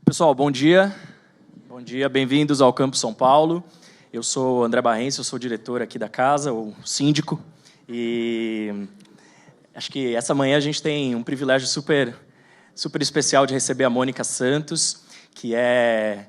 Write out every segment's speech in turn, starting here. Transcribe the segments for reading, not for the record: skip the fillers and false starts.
Pessoal, bom dia. Bom dia, bem-vindos ao Campus São Paulo. Eu sou o André Barrense, eu sou o diretor aqui da casa, o síndico. E acho que essa manhã a gente tem um privilégio super especial de receber a Mônica Santos, que é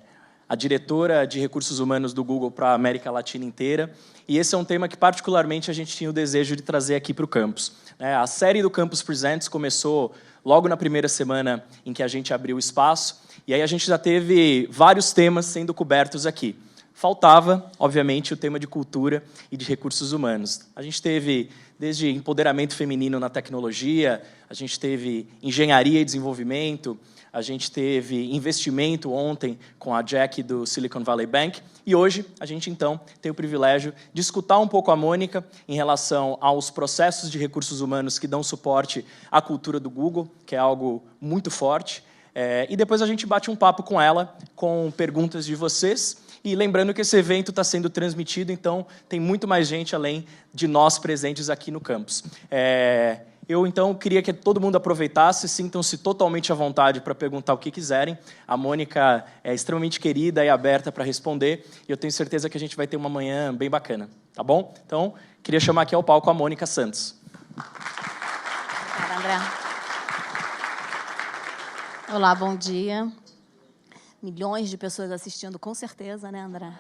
a diretora de recursos humanos do Google para a América Latina inteira. E esse é um tema que, particularmente, a gente tinha o desejo de trazer aqui para o campus. A série do Campus Presents começou logo na primeira semana em que a gente abriu o espaço, e aí a gente já teve vários temas sendo cobertos aqui. Faltava, obviamente, o tema de cultura e de recursos humanos. A gente teve desde empoderamento feminino na tecnologia, a gente teve engenharia e desenvolvimento, a gente teve investimento ontem com a Jack do Silicon Valley Bank, e hoje a gente, então, tem o privilégio de escutar um pouco a Mônica em relação aos processos de recursos humanos que dão suporte à cultura do Google, que é algo muito forte, e depois a gente bate um papo com ela, com perguntas de vocês, e lembrando que esse evento está sendo transmitido, então tem muito mais gente além de nós presentes aqui no campus. Eu, então, queria que todo mundo aproveitasse, sintam-se totalmente à vontade para perguntar o que quiserem. A Mônica é extremamente querida e aberta para responder, e eu tenho certeza que a gente vai ter uma manhã bem bacana, tá bom? Então, queria chamar aqui ao palco a Mônica Santos. Obrigada, André. Olá, bom dia. Milhões de pessoas assistindo, com certeza, né, André?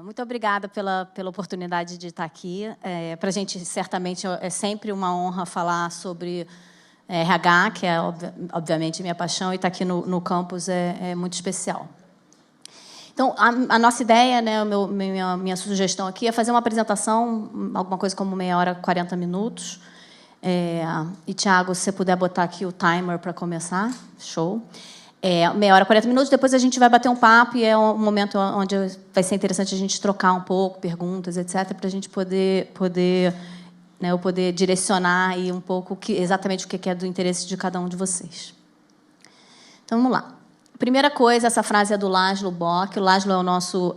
Muito obrigada pela oportunidade de estar aqui. Para a gente, certamente, é sempre uma honra falar sobre RH, que é, obviamente, minha paixão, e estar aqui no campus é muito especial. Então, a nossa ideia, né, minha sugestão aqui é fazer uma apresentação, alguma coisa como 30 horas, 40 minutos. E, Thiago, se você puder botar aqui o timer para começar, show. 30 horas, 40 minutos, depois a gente vai bater um papo e é um momento onde vai ser interessante a gente trocar um pouco, perguntas, etc., para a gente poder direcionar aí um pouco exatamente o que é do interesse de cada um de vocês. Então, vamos lá. Primeira coisa, essa frase é do László Bock. O László é o nosso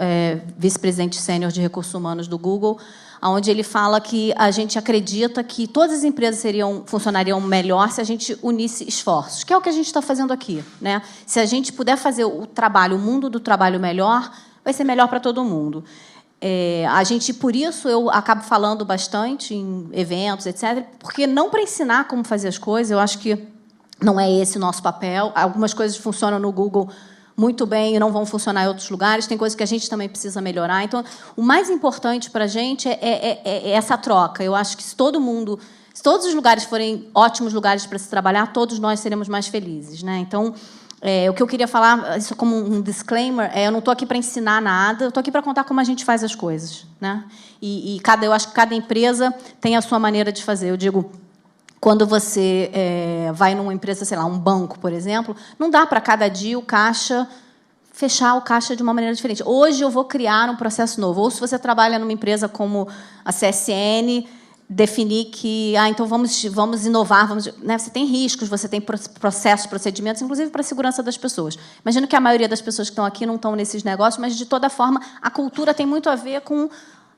vice-presidente sênior de recursos humanos do Google, onde ele fala que a gente acredita que todas as empresas funcionariam melhor se a gente unisse esforços, que é o que a gente está fazendo aqui, né? Se a gente puder fazer o mundo do trabalho melhor, vai ser melhor para todo mundo. Por isso, eu acabo falando bastante em eventos, etc., porque não para ensinar como fazer as coisas, eu acho que não é esse o nosso papel. Algumas coisas funcionam no Google muito bem e não vão funcionar em outros lugares. Tem coisas que a gente também precisa melhorar. Então, o mais importante para a gente é essa troca. Eu acho que se todos os lugares forem ótimos lugares para se trabalhar, todos nós seremos mais felizes, né? Então, o que eu queria falar, isso como um disclaimer, eu não estou aqui para ensinar nada, eu estou aqui para contar como a gente faz as coisas, né? Eu acho que cada empresa tem a sua maneira de fazer. Eu digo, quando você vai numa empresa, sei lá, um banco, por exemplo, não dá para cada dia fechar o caixa de uma maneira diferente. Hoje eu vou criar um processo novo. Ou se você trabalha numa empresa como a CSN, definir que, então vamos inovar, né? Você tem riscos, você tem processos, procedimentos, inclusive para a segurança das pessoas. Imagino que a maioria das pessoas que estão aqui não estão nesses negócios, mas, de toda forma, a cultura tem muito a ver com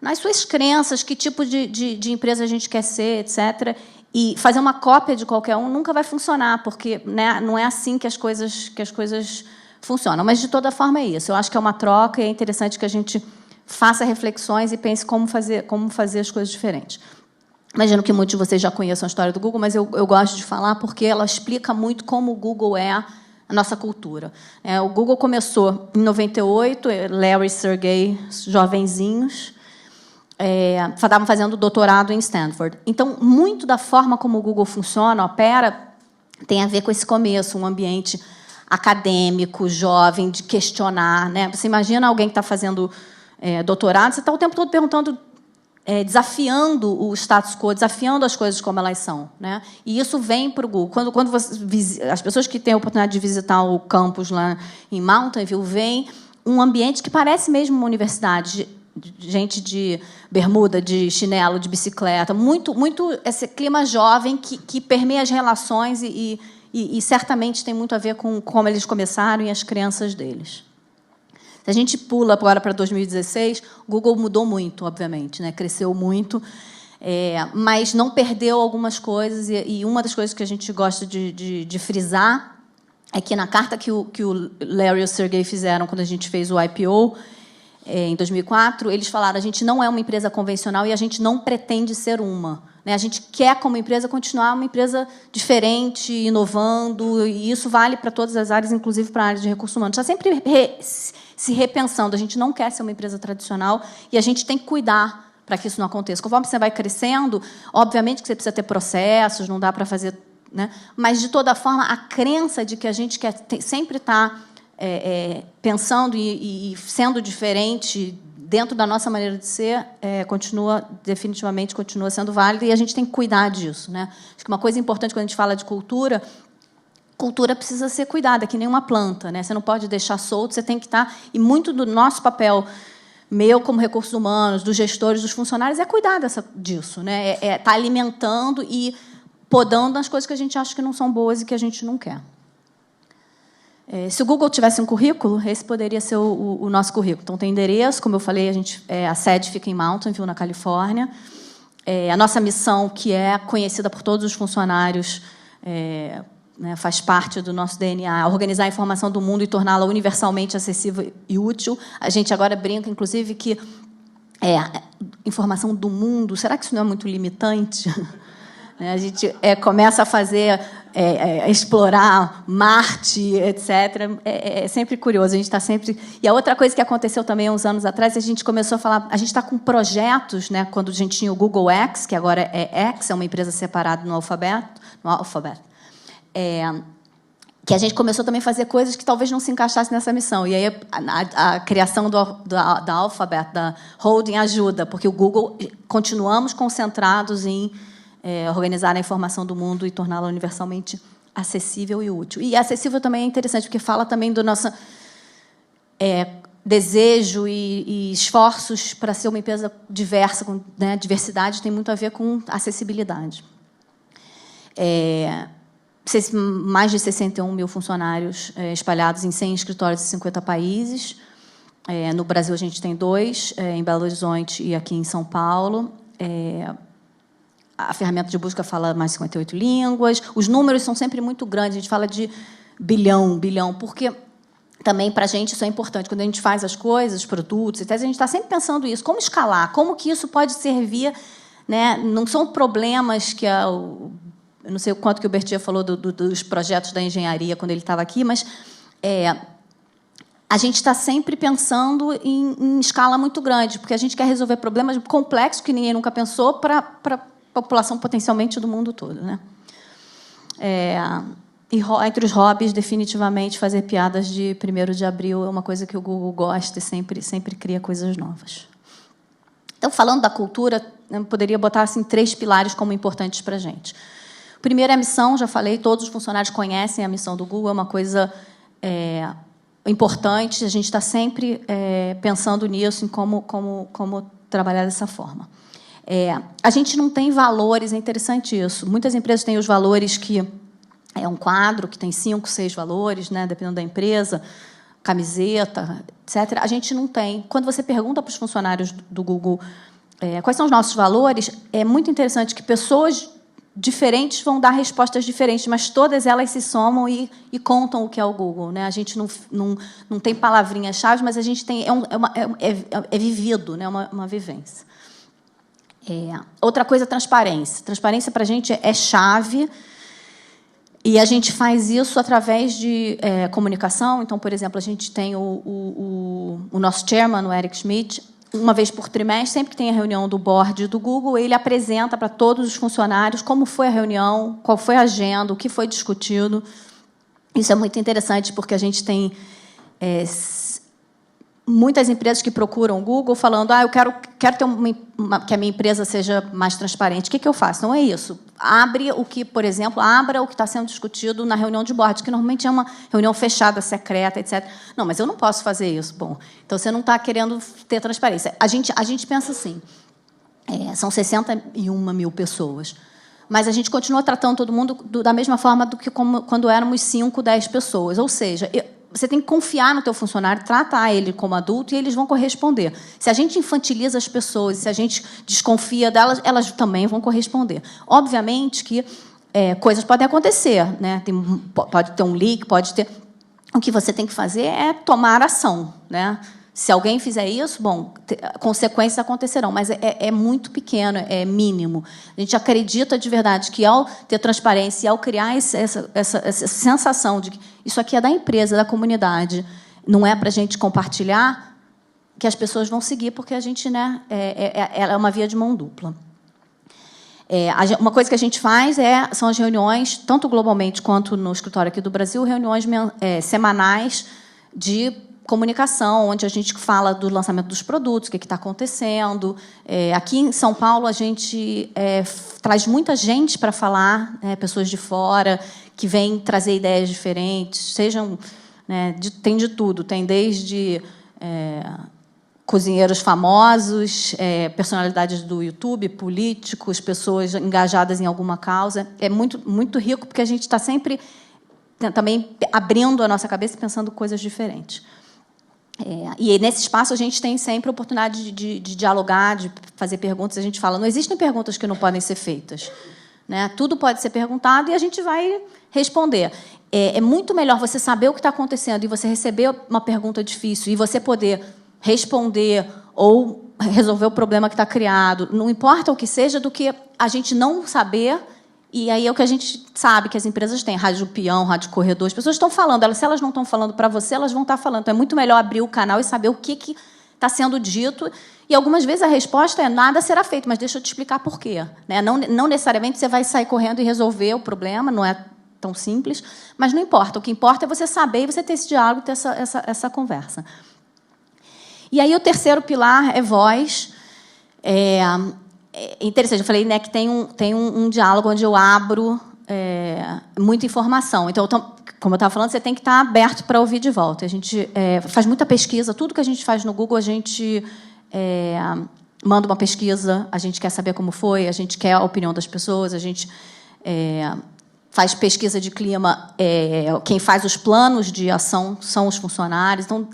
nas suas crenças, que tipo de empresa a gente quer ser, etc., e fazer uma cópia de qualquer um nunca vai funcionar, porque, né, não é assim que as coisas funcionam. Mas, de toda forma, é isso. Eu acho que é uma troca e é interessante que a gente faça reflexões e pense como fazer as coisas diferentes. Imagino que muitos de vocês já conheçam a história do Google, mas eu gosto de falar porque ela explica muito como o Google é a nossa cultura. O Google começou em 98, Larry e Sergey, jovenzinhos, estavam fazendo doutorado em Stanford. Então, muito da forma como o Google funciona, opera, tem a ver com esse começo, um ambiente acadêmico, jovem, de questionar, né? Você imagina alguém que está fazendo doutorado, você está o tempo todo perguntando, desafiando o status quo, desafiando as coisas como elas são, né? E isso vem para o Google. Quando as pessoas que têm a oportunidade de visitar o campus lá em Mountain View, veem um ambiente que parece mesmo uma universidade, gente de bermuda, de chinelo, de bicicleta, muito esse clima jovem que permeia as relações e certamente tem muito a ver com como eles começaram e as crenças deles. Se a gente pula agora para 2016, o Google mudou muito, obviamente, né? Cresceu muito, mas não perdeu algumas coisas, e uma das coisas que a gente gosta de frisar é que na carta que o Larry e o Sergey fizeram quando a gente fez o IPO, em 2004, eles falaram: a gente não é uma empresa convencional e a gente não pretende ser uma. A gente quer, como empresa, continuar uma empresa diferente, inovando, e isso vale para todas as áreas, inclusive para a área de recursos humanos. Está sempre se repensando. A gente não quer ser uma empresa tradicional e a gente tem que cuidar para que isso não aconteça. Conforme você vai crescendo, obviamente que você precisa ter processos, não dá para fazer... Mas, de toda forma, a crença de que a gente quer sempre estar pensando e sendo diferente dentro da nossa maneira de ser, definitivamente continua sendo válida, e a gente tem que cuidar disso. Acho que uma coisa importante quando a gente fala de cultura precisa ser cuidada, que nem uma planta. Você não pode deixar solto, você tem que estar... E muito do nosso papel, meu como recursos humanos, dos gestores, dos funcionários, é cuidar disso. Estar alimentando e podando as coisas que a gente acha que não são boas e que a gente não quer. Se o Google tivesse um currículo, esse poderia ser o nosso currículo. Então, tem endereço, como eu falei, a sede fica em Mountain View, na Califórnia. A nossa missão, que é conhecida por todos os funcionários, faz parte do nosso DNA, organizar a informação do mundo e torná-la universalmente acessível e útil. A gente agora brinca, inclusive, que informação do mundo, será que isso não é muito limitante? A gente começa a fazer, explorar Marte, etc. É sempre curioso. A gente está sempre... E a outra coisa que aconteceu também há uns anos atrás, a gente começou a falar... A gente está com projetos, quando a gente tinha o Google X, que agora é X, é uma empresa separada no Alphabet, que a gente começou também a fazer coisas que talvez não se encaixassem nessa missão. E aí a criação da Alphabet, da Holding, ajuda, porque o Google, continuamos concentrados em organizar a informação do mundo e torná-la universalmente acessível e útil. E acessível também é interessante, porque fala também do nosso desejo e esforços para ser uma empresa diversa, com diversidade tem muito a ver com acessibilidade. Mais de 61 mil funcionários espalhados em 100 escritórios em 50 países. No Brasil, a gente tem 2, em Belo Horizonte e aqui em São Paulo. A ferramenta de busca fala mais de 58 línguas. Os números são sempre muito grandes. A gente fala de bilhão, porque também, para a gente, isso é importante. Quando a gente faz as coisas, os produtos, etc., a gente está sempre pensando isso. Como escalar? Como que isso pode servir? Não são problemas que... Eu não sei o quanto que o Bertia falou dos projetos da engenharia quando ele estava aqui, mas a gente está sempre pensando em escala muito grande, porque a gente quer resolver problemas complexos que ninguém nunca pensou para população potencialmente do mundo todo. E entre os hobbies, definitivamente, fazer piadas de 1º de abril é uma coisa que o Google gosta e sempre cria coisas novas. Então, falando da cultura, eu poderia botar 3 pilares como importantes para a gente. O primeiro é a missão, já falei, todos os funcionários conhecem a missão do Google, é uma coisa importante, a gente está sempre pensando nisso, em como trabalhar dessa forma. A gente não tem valores, é interessante isso. Muitas empresas têm os valores que é um quadro que tem 5, 6 valores, dependendo da empresa, camiseta, etc. A gente não tem. Quando você pergunta para os funcionários do Google quais são os nossos valores, é muito interessante que pessoas diferentes vão dar respostas diferentes, mas todas elas se somam e contam o que é o Google. A gente não tem palavrinhas-chave, mas a gente tem vivido, uma vivência. Outra coisa, transparência. Transparência, para a gente, é chave, e a gente faz isso através de comunicação. Então, por exemplo, a gente tem o nosso chairman, o Eric Schmidt, uma vez por trimestre, sempre que tem a reunião do board do Google, ele apresenta para todos os funcionários como foi a reunião, qual foi a agenda, o que foi discutido. Isso é muito interessante, porque a gente tem muitas empresas que procuram o Google falando: eu quero ter que a minha empresa seja mais transparente. O que eu faço? Não é isso. Por exemplo, abra o que está sendo discutido na reunião de board, que normalmente é uma reunião fechada, secreta, etc. Não, mas eu não posso fazer isso. Bom, então você não está querendo ter transparência. A gente pensa assim, são 61 mil pessoas, mas a gente continua tratando todo mundo da mesma forma do que quando éramos 5, 10 pessoas. Ou seja, você tem que confiar no teu funcionário, tratar ele como adulto e eles vão corresponder. Se a gente infantiliza as pessoas, se a gente desconfia delas, elas também vão corresponder. Obviamente que coisas podem acontecer, né? Pode ter um leak, pode ter... O que você tem que fazer é tomar ação, né? Se alguém fizer isso, bom, consequências acontecerão, mas é muito pequeno, é mínimo. A gente acredita de verdade que, ao ter transparência e ao criar essa sensação de que isso aqui é da empresa, da comunidade, não é para a gente compartilhar, que as pessoas vão seguir, porque a gente, né, é uma via de mão dupla. Uma coisa que a gente faz são as reuniões, tanto globalmente quanto no escritório aqui do Brasil, reuniões semanais de comunicação, onde a gente fala do lançamento dos produtos, o que está acontecendo. Aqui em São Paulo, a gente traz muita gente para falar, pessoas de fora, que vêm trazer ideias diferentes, sejam... né, tem de tudo, tem desde... cozinheiros famosos, personalidades do YouTube, políticos, pessoas engajadas em alguma causa. É muito, muito rico, porque a gente está sempre também abrindo a nossa cabeça e pensando coisas diferentes. E, nesse espaço, a gente tem sempre a oportunidade de dialogar, de fazer perguntas. A gente fala, não existem perguntas que não podem ser feitas, né? Tudo pode ser perguntado e a gente vai responder. É muito melhor você saber o que está acontecendo e você receber uma pergunta difícil e você poder responder ou resolver o problema que está criado, não importa o que seja, do que a gente não saber. E aí é o que a gente sabe que as empresas têm, rádio peão, rádio corredor, as pessoas estão falando, se elas não estão falando para você, elas vão estar falando. Então, é muito melhor abrir o canal e saber o que está sendo dito. E, algumas vezes, a resposta é nada será feito, mas deixa eu te explicar por quê. Né? Não necessariamente você vai sair correndo e resolver o problema, não é tão simples, mas não importa. O que importa é você saber e você ter esse diálogo, ter essa conversa. E aí, o terceiro pilar é voz. É interessante, eu falei, né, que tem um diálogo onde eu abro muita informação. Então, como eu estava falando, você tem que estar aberto para ouvir de volta. A gente faz muita pesquisa, tudo que a gente faz no Google, a gente manda uma pesquisa, a gente quer saber como foi, a gente quer a opinião das pessoas, a gente faz pesquisa de clima, quem faz os planos de ação são os funcionários. Então,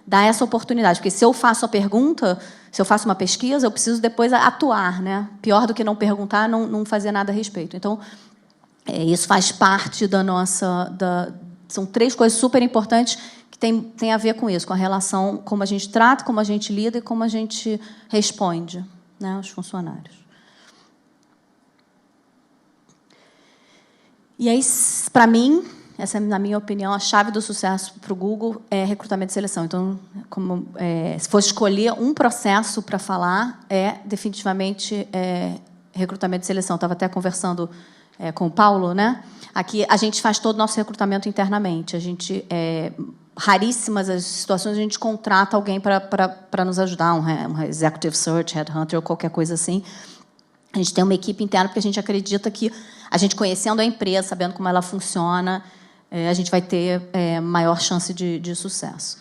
dar essa oportunidade, porque se eu faço a pergunta, se eu faço uma pesquisa, eu preciso depois atuar, né? Pior do que não perguntar, não fazer nada a respeito. Então, isso faz parte da nossa... São 3 coisas super importantes que tem a ver com isso, com a relação, como a gente trata, como a gente lida e como a gente responde, né, aos funcionários. E aí, para mim... Essa, na minha opinião, a chave do sucesso para o Google é recrutamento e seleção. Então, se fosse escolher um processo para falar, definitivamente recrutamento e seleção. Estava até conversando com o Paulo, né? Aqui a gente faz todo o nosso recrutamento internamente. A gente, raríssimas as situações, a gente contrata alguém para nos ajudar, um executive search, headhunter ou qualquer coisa assim. A gente tem uma equipe interna porque a gente acredita que a gente conhecendo a empresa, sabendo como ela funciona, a gente vai ter maior chance de sucesso.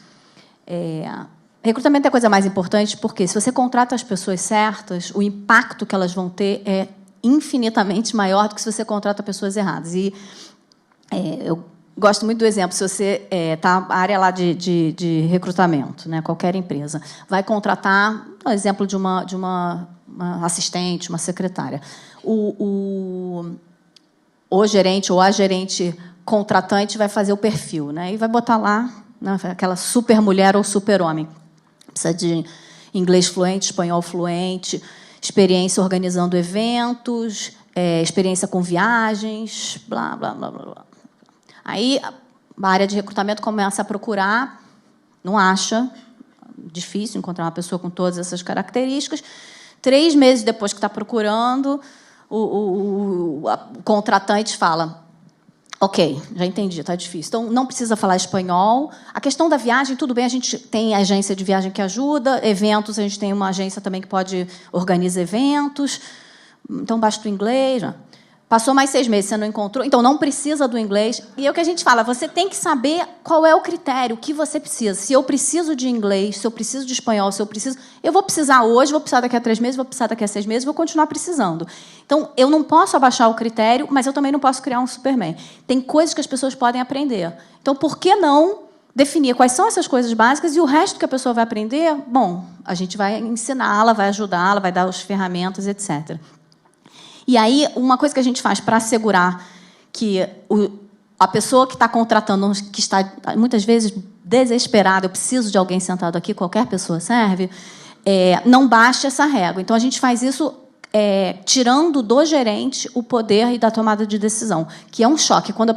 Recrutamento é a coisa mais importante porque, se você contrata as pessoas certas, o impacto que elas vão ter é infinitamente maior do que se você contrata pessoas erradas. E eu gosto muito do exemplo. Se você está na área lá de recrutamento, né, qualquer empresa, vai contratar, por exemplo, de uma assistente, uma secretária. O gerente ou a gerente contratante vai fazer o perfil, né, e vai botar lá, né, aquela super mulher ou super homem. Precisa de inglês fluente, espanhol fluente, experiência organizando eventos, experiência com viagens, blá, blá, blá, blá, blá. Aí a área de recrutamento começa a procurar, não acha, difícil encontrar uma pessoa com todas essas características. 3 meses depois que está procurando, o contratante fala: ok, já entendi, está difícil. Então, não precisa falar espanhol. A questão da viagem, tudo bem, a gente tem agência de viagem que ajuda, eventos, a gente tem uma agência também que pode organizar eventos. Então, basta o inglês. Já. Passou mais 6 meses, você não encontrou, então não precisa do inglês. E é o que a gente fala, você tem que saber qual é o critério, o que você precisa. Se eu preciso de inglês, se eu preciso de espanhol, se eu preciso... Eu vou precisar hoje, vou precisar daqui a 3 meses, vou precisar daqui a 6 meses, vou continuar precisando. Então, eu não posso abaixar o critério, mas eu também não posso criar um Superman. Tem coisas que as pessoas podem aprender. Então, por que não definir quais são essas coisas básicas e o resto que a pessoa vai aprender? Bom, a gente vai ensiná-la, vai ajudá-la, vai dar as ferramentas, etc. E aí, uma coisa que a gente faz para assegurar que a pessoa que está contratando, que está, muitas vezes, desesperada, eu preciso de alguém sentado aqui, qualquer pessoa serve, não baixe essa régua. Então, a gente faz isso tirando do gerente o poder e da tomada de decisão, que é um choque. Quando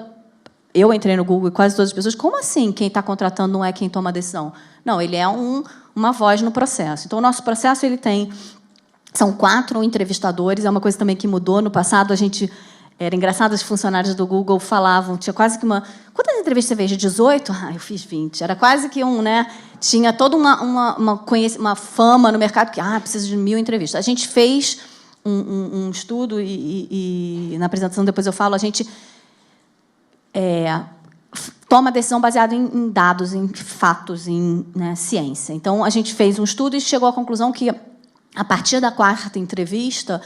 eu entrei no Google e quase todas as pessoas, como assim quem está contratando não é quem toma a decisão? Não, ele é uma voz no processo. Então, o nosso processo são 4 entrevistadores, é uma coisa também que mudou no passado. Era engraçado, os funcionários do Google falavam, tinha quase que uma... Quantas entrevistas você fez? De 18? Eu fiz 20. Era quase que né? Tinha toda uma fama no mercado que precisa de 1000 entrevistas. A gente fez um estudo e na apresentação depois eu falo, a gente toma decisão baseada em dados, em fatos, em ciência. Então, a gente fez um estudo e chegou à conclusão que, a partir da 4ª entrevista,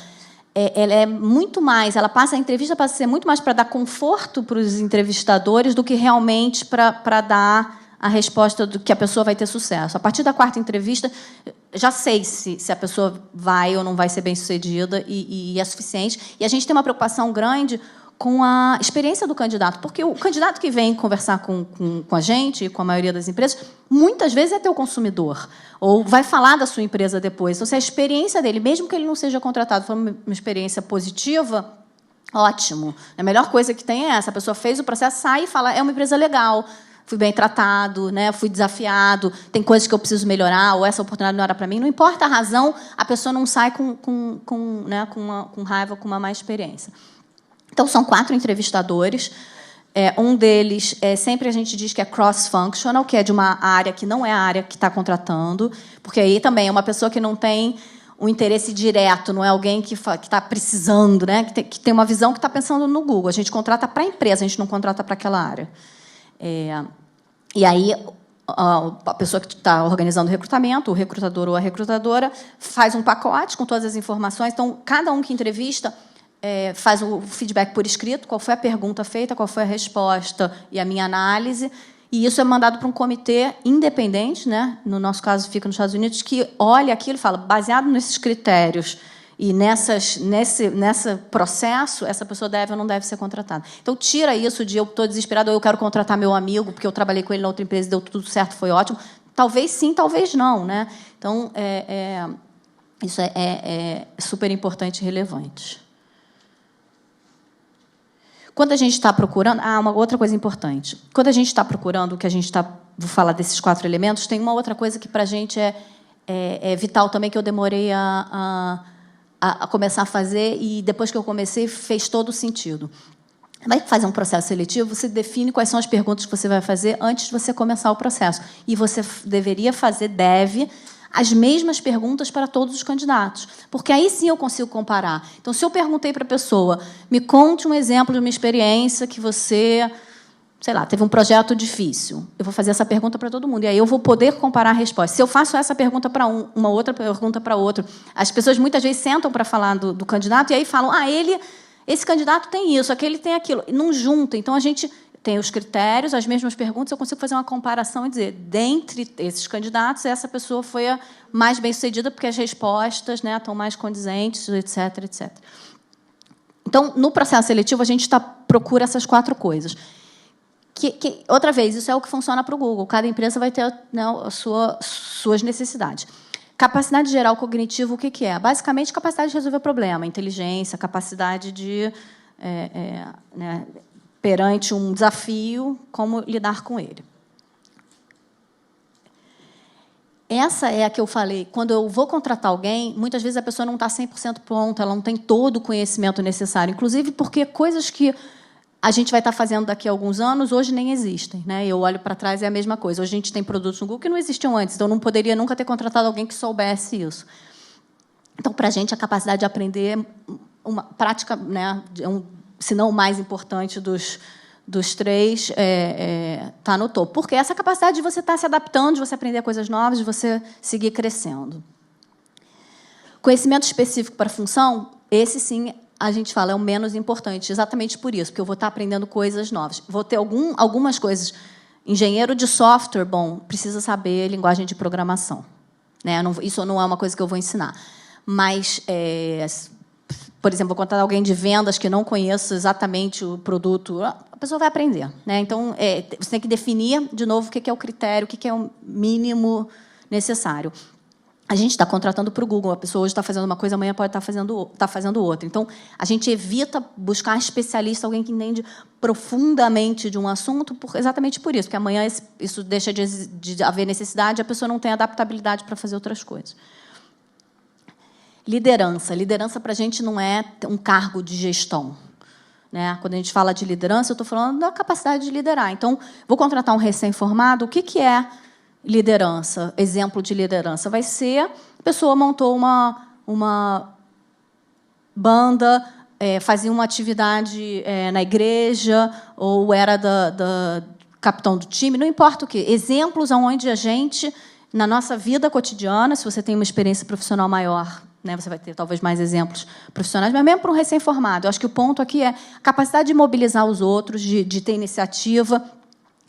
a entrevista passa a ser muito mais para dar conforto para os entrevistadores do que realmente para dar a resposta do que a pessoa vai ter sucesso. A partir da 4ª entrevista, já sei se a pessoa vai ou não vai ser bem-sucedida e é suficiente. E a gente tem uma preocupação grande com a experiência do candidato, porque o candidato que vem conversar com a gente, com a maioria das empresas, muitas vezes é teu consumidor, ou vai falar da sua empresa depois. Então, se a experiência dele, mesmo que ele não seja contratado, for uma experiência positiva, ótimo. A melhor coisa que tem é essa. A pessoa fez o processo, sai e fala, é uma empresa legal, fui bem tratado, fui desafiado, tem coisas que eu preciso melhorar, ou essa oportunidade não era para mim. Não importa a razão, a pessoa não sai com raiva, com uma má experiência. Então, são 4 entrevistadores. Um deles, sempre a gente diz que é cross-functional, que é de uma área que não é a área que está contratando, porque aí também é uma pessoa que não tem um interesse direto, não é alguém que está precisando, que tem uma visão que está pensando no Google. A gente contrata para a empresa, a gente não contrata para aquela área. E aí, a pessoa que está organizando o recrutamento, o recrutador ou a recrutadora, faz um pacote com todas as informações. Então, cada um que entrevista faz o feedback por escrito, qual foi a pergunta feita, qual foi a resposta e a minha análise, e isso é mandado para um comitê independente, no nosso caso fica nos Estados Unidos, que olha aquilo e fala, baseado nesses critérios e nesse processo, essa pessoa deve ou não deve ser contratada. Então, tira isso de eu estou desesperado, ou eu quero contratar meu amigo, porque eu trabalhei com ele na outra empresa e deu tudo certo, foi ótimo. Talvez sim, talvez não. Então, isso é super importante e relevante. Quando a gente está procurando... uma outra coisa importante. Quando a gente está procurando, vou falar desses 4 elementos, tem uma outra coisa que, para a gente, é vital também, que eu demorei a começar a fazer, e, depois que eu comecei, fez todo o sentido. Vai fazer um processo seletivo, você define quais são as perguntas que você vai fazer antes de você começar o processo. E você deve as mesmas perguntas para todos os candidatos, porque aí sim eu consigo comparar. Então, se eu perguntei para a pessoa, me conte um exemplo de uma experiência que você, sei lá, teve um projeto difícil, eu vou fazer essa pergunta para todo mundo, e aí eu vou poder comparar a resposta. Se eu faço essa pergunta para uma outra pergunta para outro, as pessoas muitas vezes sentam para falar do candidato e aí falam, esse candidato tem isso, aquele tem aquilo, e não junta. Então, a gente tem os critérios, as mesmas perguntas, eu consigo fazer uma comparação e dizer, dentre esses candidatos, essa pessoa foi a mais bem-sucedida porque as respostas estão mais condizentes, etc, etc. Então, no processo seletivo, a gente procura essas 4 coisas. Outra vez, isso é o que funciona para o Google. Cada empresa vai ter as suas necessidades. Capacidade geral cognitivo, o que é? Basicamente, capacidade de resolver problema, inteligência, capacidade de... perante um desafio, como lidar com ele. Essa é a que eu falei. Quando eu vou contratar alguém, muitas vezes a pessoa não está 100% pronta, ela não tem todo o conhecimento necessário, inclusive porque coisas que a gente vai estar fazendo daqui a alguns anos, hoje nem existem. Eu olho para trás, é a mesma coisa. Hoje a gente tem produtos no Google que não existiam antes, então eu não poderia nunca ter contratado alguém que soubesse isso. Então, para a gente, a capacidade de aprender é uma prática, se não o mais importante dos 3, está no topo. Porque essa capacidade de você estar se adaptando, de você aprender coisas novas, de você seguir crescendo. Conhecimento específico para a função, esse, sim, a gente fala, é o menos importante, exatamente por isso, porque eu vou estar aprendendo coisas novas. Vou ter algumas coisas. Engenheiro de software, precisa saber linguagem de programação. Isso não é uma coisa que eu vou ensinar. Mas... por exemplo, vou contratar alguém de vendas que não conheça exatamente o produto, a pessoa vai aprender, né? Então, você tem que definir, de novo, o que é o critério, o que é o mínimo necessário. A gente está contratando para o Google, a pessoa hoje está fazendo uma coisa, amanhã pode estar fazendo outra. Então, a gente evita buscar especialista, alguém que entende profundamente de um assunto, exatamente por isso, porque amanhã isso deixa de haver necessidade, a pessoa não tem adaptabilidade para fazer outras coisas. Liderança. Liderança, para a gente, não é um cargo de gestão, né? Quando a gente fala de liderança, eu estou falando da capacidade de liderar. Então, vou contratar um recém-formado, o que é liderança? Exemplo de liderança vai ser: a pessoa montou uma banda, fazia uma atividade na igreja, ou era da capitão do time, não importa o quê. Exemplos onde a gente, na nossa vida cotidiana, se você tem uma experiência profissional maior, né, você vai ter talvez mais exemplos profissionais, mas mesmo para um recém-formado, eu acho que o ponto aqui é a capacidade de mobilizar os outros, de ter iniciativa,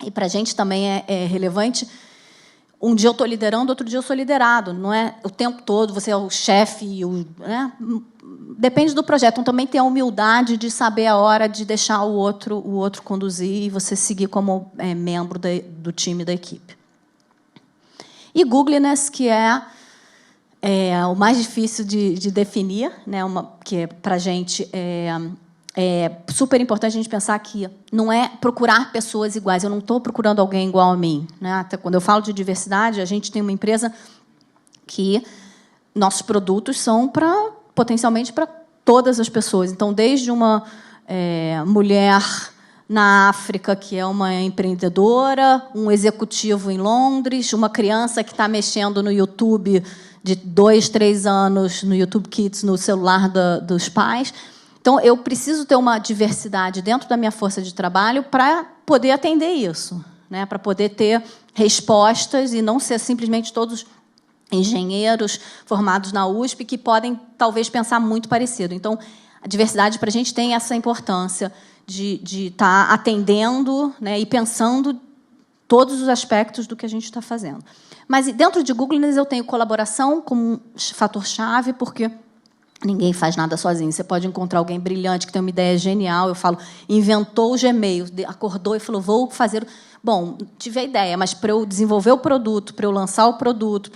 e para a gente também é relevante. Um dia eu estou liderando, outro dia eu sou liderado. Não é o tempo todo você é o chefe, né? Depende do projeto. Então, também tem a humildade de saber a hora de deixar o outro conduzir e você seguir como membro do time, da equipe. E Googliness, que é o mais difícil de definir, né? Que para a gente é super importante a gente pensar que não é procurar pessoas iguais. Eu não estou procurando alguém igual a mim, né? Até quando eu falo de diversidade, a gente tem uma empresa que nossos produtos são potencialmente para todas as pessoas. Então, desde uma mulher na África que é uma empreendedora, um executivo em Londres, uma criança que está mexendo no YouTube de 2, 3 anos, no YouTube Kids, no celular dos pais. Então, eu preciso ter uma diversidade dentro da minha força de trabalho para poder atender isso, né? Para poder ter respostas e não ser simplesmente todos engenheiros formados na USP que podem, talvez, pensar muito parecido. Então, a diversidade, para a gente, tem essa importância de estar atendendo, né, e pensando todos os aspectos do que a gente está fazendo. Mas, dentro de Googliness, eu tenho colaboração como um fator-chave, porque ninguém faz nada sozinho. Você pode encontrar alguém brilhante que tem uma ideia genial. Eu falo, inventou o Gmail, acordou e falou, vou fazer... Bom, tive a ideia, mas para eu desenvolver o produto, para eu lançar o produto,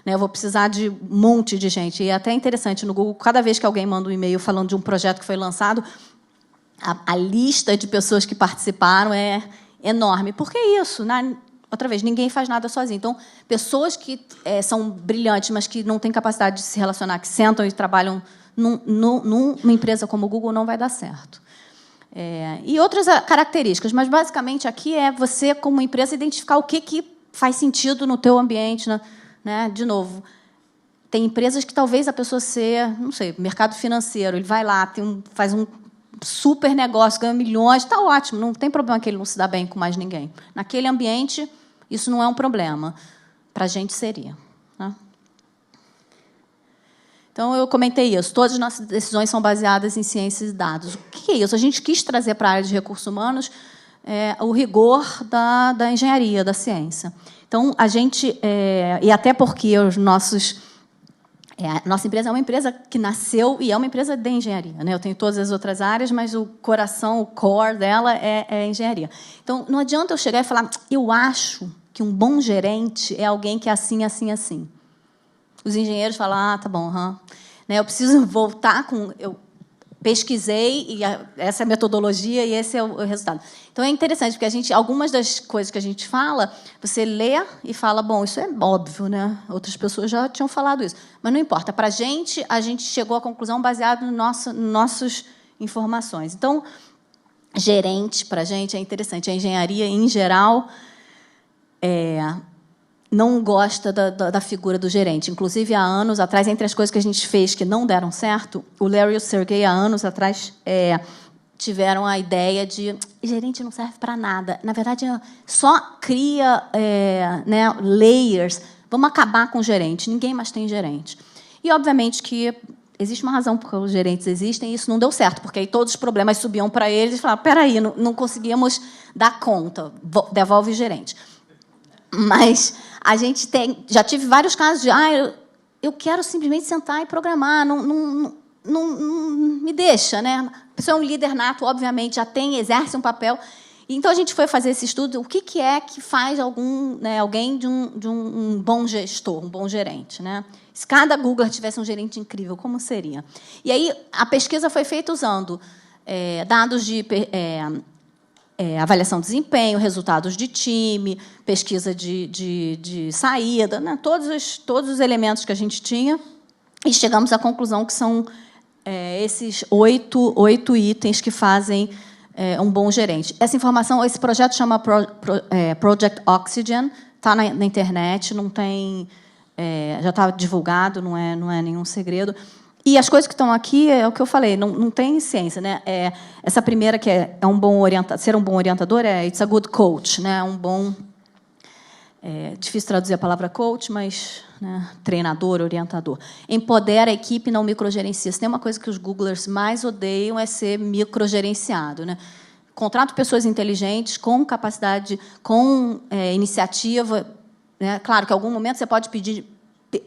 eu vou precisar de um monte de gente. E é até interessante, no Google, cada vez que alguém manda um e-mail falando de um projeto que foi lançado, a lista de pessoas que participaram é enorme. Por que isso? Outra vez, ninguém faz nada sozinho. Então, pessoas que são brilhantes, mas que não têm capacidade de se relacionar, que sentam e trabalham numa empresa como o Google, não vai dar certo. E outras características, mas, basicamente, aqui é você, como empresa, identificar o que faz sentido no teu ambiente. Né? De novo, tem empresas que talvez a pessoa não sei, mercado financeiro, ele vai lá, faz um super negócio, ganha milhões, está ótimo, não tem problema que ele não se dá bem com mais ninguém. Naquele ambiente, isso não é um problema. Para a gente, seria. Né? Então, eu comentei isso. Todas as nossas decisões são baseadas em ciências e dados. O que é isso? A gente quis trazer para a área de recursos humanos o rigor da engenharia, da ciência. Então, a gente... e até porque os nossos... a nossa empresa é uma empresa que nasceu e é uma empresa de engenharia, né? Eu tenho todas as outras áreas, mas o coração, o core dela é engenharia. Então, não adianta eu chegar e falar, eu acho que um bom gerente é alguém que é assim, assim, assim. Os engenheiros falam, tá bom, né? Eu preciso voltar com... Eu pesquisei, e essa é a metodologia, e esse é o resultado. Então, é interessante, porque algumas das coisas que a gente fala, você lê e fala, bom, isso é óbvio, né? Outras pessoas já tinham falado isso. Mas não importa. Para a gente chegou à conclusão baseada nas nossas informações. Então, gerente, para a gente, é interessante. A engenharia, em geral, não gosta da figura do gerente. Inclusive, há anos atrás, entre as coisas que a gente fez que não deram certo, o Larry e o Sergey, há anos atrás, tiveram a ideia de gerente não serve para nada. Na verdade, só cria né, layers. Vamos acabar com o gerente. Ninguém mais tem gerente. E, obviamente, que existe uma razão por que os gerentes existem, e isso não deu certo, porque aí todos os problemas subiam para eles e falavam, espera aí, não conseguimos dar conta, devolve o gerente. Mas a gente já tive vários casos de eu quero simplesmente sentar e programar, não me deixa, né? A pessoa é um líder nato, obviamente, exerce um papel. Então, a gente foi fazer esse estudo, o que é que faz alguém de um bom gestor, um bom gerente. Né? Se cada Googler tivesse um gerente incrível, como seria? E aí, a pesquisa foi feita usando dados de avaliação de desempenho, resultados de time, pesquisa de saída, né? Todos os elementos que a gente tinha, e chegamos à conclusão que são esses oito itens que fazem um bom gerente. Essa informação, esse projeto chama Project Oxygen, está na internet, não tem, já está divulgado, não é nenhum segredo. E as coisas que estão aqui é o que eu falei, não tem ciência, né? Essa primeira que ser um bom orientador it's a good coach, né? Difícil traduzir a palavra coach, mas né, treinador, orientador. Empodera a equipe, não microgerencia. Se tem uma coisa que os Googlers mais odeiam é ser microgerenciado. Né? Contrato pessoas inteligentes, com capacidade, com iniciativa. Né? Claro que, em algum momento, você pode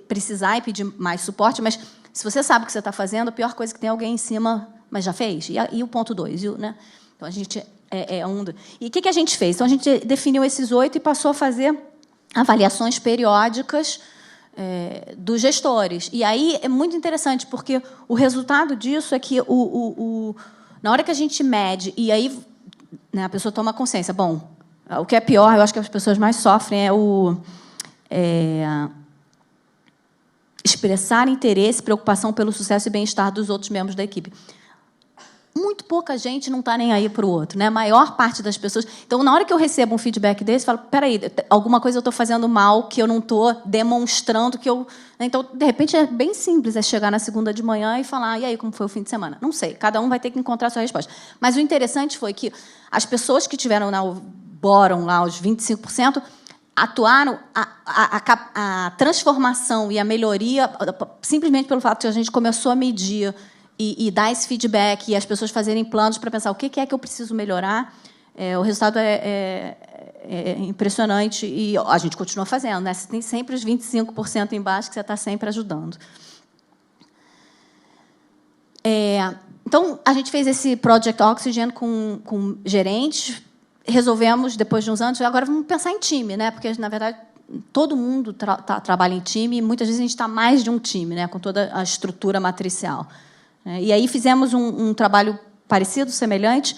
precisar e pedir mais suporte, mas, se você sabe o que você está fazendo, a pior coisa que tem é alguém em cima, mas já fez? E o ponto 2? Né? Então, a gente E o que a gente fez? Então, a gente definiu esses 8 e passou a fazer avaliações periódicas dos gestores. E aí é muito interessante, porque o resultado disso é que, na hora que a gente mede, e aí né, a pessoa toma consciência, bom, o que é pior, eu acho que as pessoas mais sofrem expressar interesse, preocupação pelo sucesso e bem-estar dos outros membros da equipe. Muito pouca gente não está nem aí para o outro, né? A maior parte das pessoas. Então, na hora que eu recebo um feedback desse, eu falo: peraí, alguma coisa eu estou fazendo mal que eu não estou demonstrando que eu. Então, de repente, é bem simples, chegar na segunda de manhã e falar: e aí, como foi o fim de semana? Não sei, cada um vai ter que encontrar a sua resposta. Mas o interessante foi que as pessoas que tiveram na bottom, lá, os 25%, atuaram a transformação e a melhoria simplesmente pelo fato que a gente começou a medir e dar esse feedback e as pessoas fazerem planos para pensar o que é que eu preciso melhorar. O resultado é impressionante e a gente continua fazendo. Né? Você tem sempre os 25% embaixo que você está sempre ajudando. Então, a gente fez esse Project Oxygen com gerentes. Resolvemos, depois de uns anos, agora vamos pensar em time, né? Porque, na verdade, todo mundo trabalha em time e, muitas vezes, a gente está mais de um time, né? Com toda a estrutura matricial. E aí fizemos um trabalho parecido, semelhante,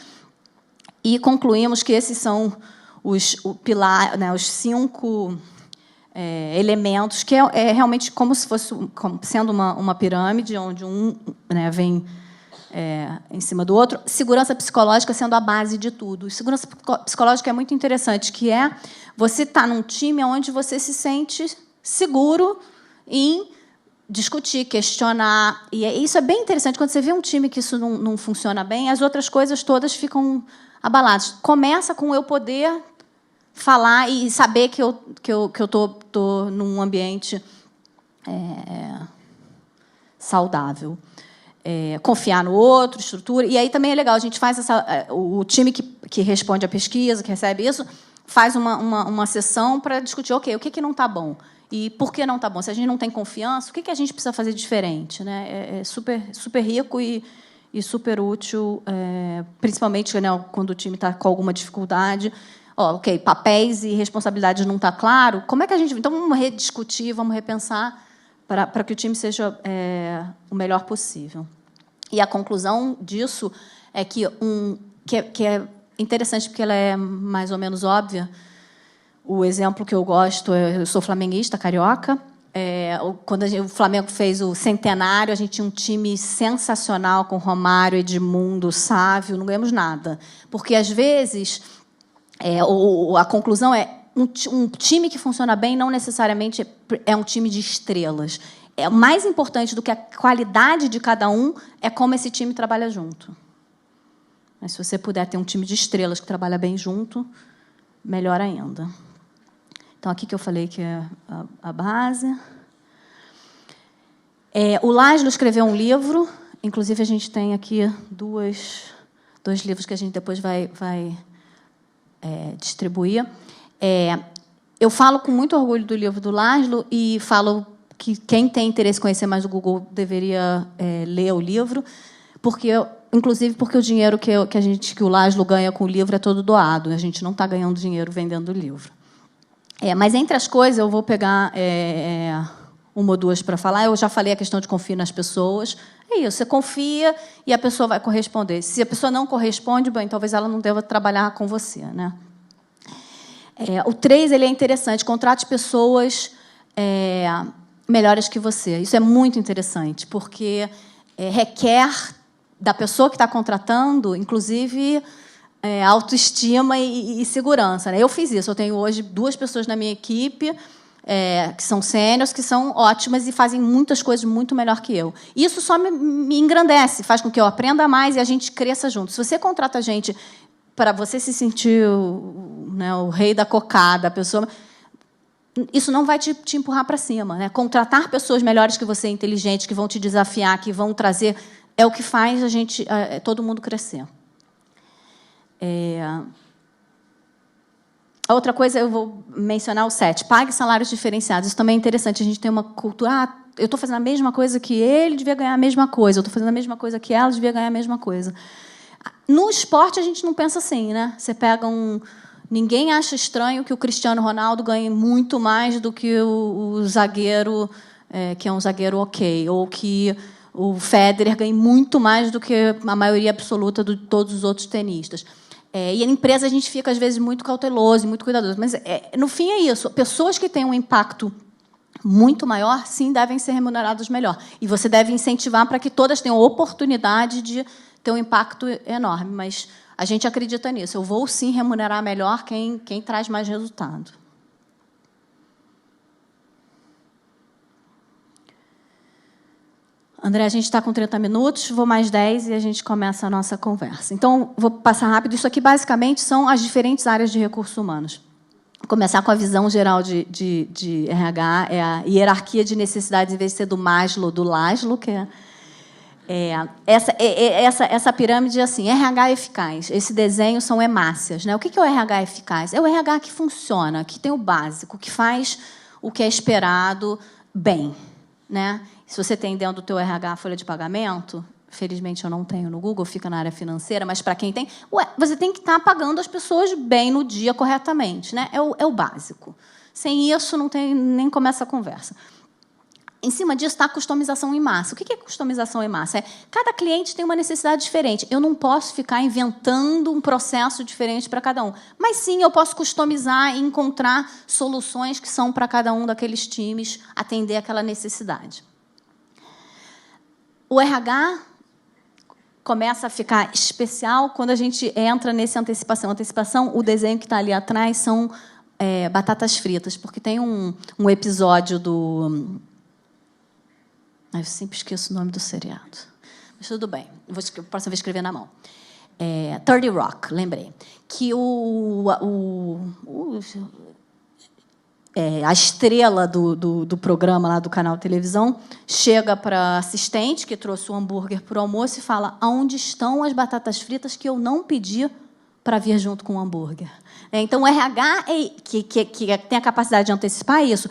e concluímos que esses são os pilares, os 5 elementos, que é realmente como se fosse sendo uma pirâmide, onde um vem em cima do outro. Segurança psicológica sendo a base de tudo. Segurança psicológica é muito interessante, que você estar num time onde você se sente seguro em discutir, questionar. E isso é bem interessante. Quando você vê um time que isso não funciona bem, as outras coisas todas ficam abaladas. Começa com eu poder falar e saber que eu estou num ambiente saudável. Confiar no outro, estrutura. E aí também é legal, a gente faz o time que responde à pesquisa, que recebe isso, faz uma sessão para discutir, ok, o que não está bom? E por que não está bom? Se a gente não tem confiança, o que a gente precisa fazer diferente? Né? É super, super rico e super útil, principalmente, né, quando o time está com alguma dificuldade. Ok, papéis e responsabilidades não está claro. Como é que a gente... Então, vamos rediscutir, vamos repensar para que o time seja o melhor possível. E a conclusão disso é que é interessante, porque ela é mais ou menos óbvia. O exemplo que eu gosto, eu sou flamenguista, carioca. Quando o Flamengo fez o centenário, a gente tinha um time sensacional com Romário, Edmundo, Sávio, não ganhamos nada. Porque, às vezes, a conclusão é um time que funciona bem não necessariamente é um time de estrelas. O mais importante do que a qualidade de cada um é como esse time trabalha junto. Mas, se você puder ter um time de estrelas que trabalha bem junto, melhor ainda. Então, aqui que eu falei que é a base. O Laszlo escreveu um livro. Inclusive, a gente tem aqui dois livros que a gente depois vai distribuir. Eu falo com muito orgulho do livro do Laszlo e falo que quem tem interesse em conhecer mais do Google deveria ler o livro, inclusive porque o dinheiro que o Lászlô ganha com o livro é todo doado. A gente não está ganhando dinheiro vendendo o livro. Mas, entre as coisas, eu vou pegar uma ou duas para falar. Eu já falei a questão de confiar nas pessoas. É isso, você confia e a pessoa vai corresponder. Se a pessoa não corresponde, bem, talvez ela não deva trabalhar com você, né? O 3 ele é interessante. Contrate pessoas melhores que você. Isso é muito interessante, porque requer da pessoa que está contratando, inclusive, autoestima e segurança, né? Eu fiz isso. Eu tenho hoje 2 pessoas na minha equipe que são sêniores, que são ótimas e fazem muitas coisas muito melhor que eu. Isso só me engrandece, faz com que eu aprenda mais e a gente cresça junto. Se você contrata gente para você se sentir o rei da cocada, a pessoa, isso não vai te empurrar para cima, né? Contratar pessoas melhores que você, inteligentes, que vão te desafiar, que vão trazer, é o que faz todo mundo crescer. A outra coisa, eu vou mencionar o 7. Pague salários diferenciados. Isso também é interessante. A gente tem uma cultura... eu estou fazendo a mesma coisa que ele, devia ganhar a mesma coisa. Eu estou fazendo a mesma coisa que ela, devia ganhar a mesma coisa. No esporte, a gente não pensa assim, né? Você pega ninguém acha estranho que o Cristiano Ronaldo ganhe muito mais do que o zagueiro, que é um zagueiro ok, ou que o Federer ganhe muito mais do que a maioria absoluta de todos os outros tenistas. E na empresa a gente fica, às vezes, muito cauteloso, muito cuidadoso. Mas, no fim, é isso. Pessoas que têm um impacto muito maior, sim, devem ser remuneradas melhor. E você deve incentivar para que todas tenham oportunidade de ter um impacto enorme. Mas a gente acredita nisso. Eu vou, sim, remunerar melhor quem traz mais resultado. André, a gente está com 30 minutos, vou mais 10 e a gente começa a nossa conversa. Então, vou passar rápido. Isso aqui, basicamente, são as diferentes áreas de recursos humanos. Vou começar com a visão geral de RH, a hierarquia de necessidades, em vez de ser do Maslow, do Lászlô, que essa pirâmide, assim, RH eficaz. Esse desenho são hemácias, né? O que é o RH eficaz? É o RH que funciona, que tem o básico, que faz o que é esperado bem, né? Se você tem dentro do teu RH a folha de pagamento, felizmente eu não tenho no Google, fica na área financeira, mas para quem tem, você tem que estar pagando as pessoas bem no dia corretamente, né? É o básico. Sem isso, não tem, nem começa a conversa. Em cima disso está a customização em massa. O que é customização em massa? Cada cliente tem uma necessidade diferente. Eu não posso ficar inventando um processo diferente para cada um. Mas, sim, eu posso customizar e encontrar soluções que são para cada um daqueles times atender aquela necessidade. O RH começa a ficar especial quando a gente entra nessa antecipação. Antecipação, o desenho que está ali atrás são batatas fritas, porque tem um episódio do... Eu sempre esqueço o nome do seriado. Mas tudo bem, próxima vez escrever na mão. 30 Rock, lembrei. Que a estrela do programa lá do canal de televisão chega para a assistente, que trouxe o hambúrguer para o almoço, e fala: aonde estão as batatas fritas que eu não pedi para vir junto com o hambúrguer? Então, o RH, que tem a capacidade de antecipar isso,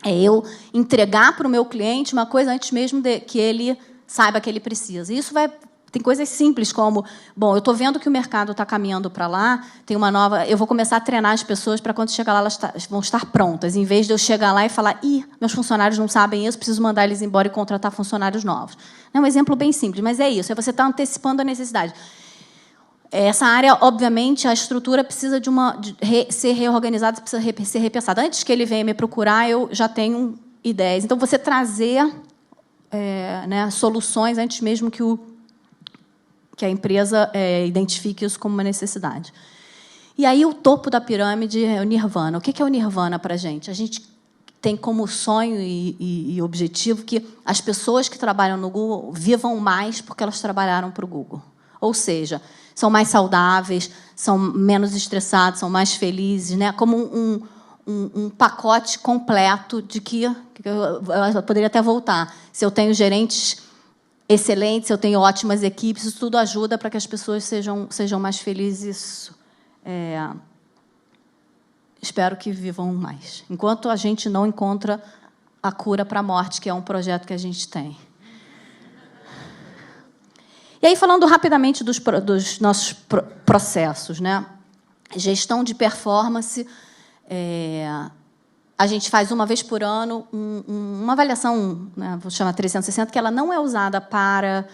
é eu entregar para o meu cliente uma coisa antes mesmo de que ele saiba que ele precisa. Isso tem coisas simples como, eu estou vendo que o mercado está caminhando para lá, tem uma nova... Eu vou começar a treinar as pessoas para quando chegar lá, elas vão estar prontas, em vez de eu chegar lá e falar: meus funcionários não sabem isso, preciso mandar eles embora e contratar funcionários novos. É um exemplo bem simples, mas é isso, você está antecipando a necessidade. Essa área, obviamente, a estrutura precisa ser reorganizada, precisa ser repensada. Antes que ele venha me procurar, eu já tenho ideias. Então, você trazer soluções antes mesmo que a empresa identifique isso como uma necessidade. E aí, o topo da pirâmide é o nirvana. O que é o nirvana para a gente? A gente tem como sonho e objetivo que as pessoas que trabalham no Google vivam mais porque elas trabalharam para o Google. Ou seja, são mais saudáveis, são menos estressados, são mais felizes, né? Como um pacote completo de que eu poderia até voltar. Se eu tenho gerentes excelentes, se eu tenho ótimas equipes, isso tudo ajuda para que as pessoas sejam mais felizes. Espero que vivam mais. Enquanto a gente não encontra a cura para a morte, que é um projeto que a gente tem. E aí, falando rapidamente dos nossos processos, né? Gestão de performance, a gente faz uma vez por ano uma avaliação, né, vou chamar 360, que ela não é usada para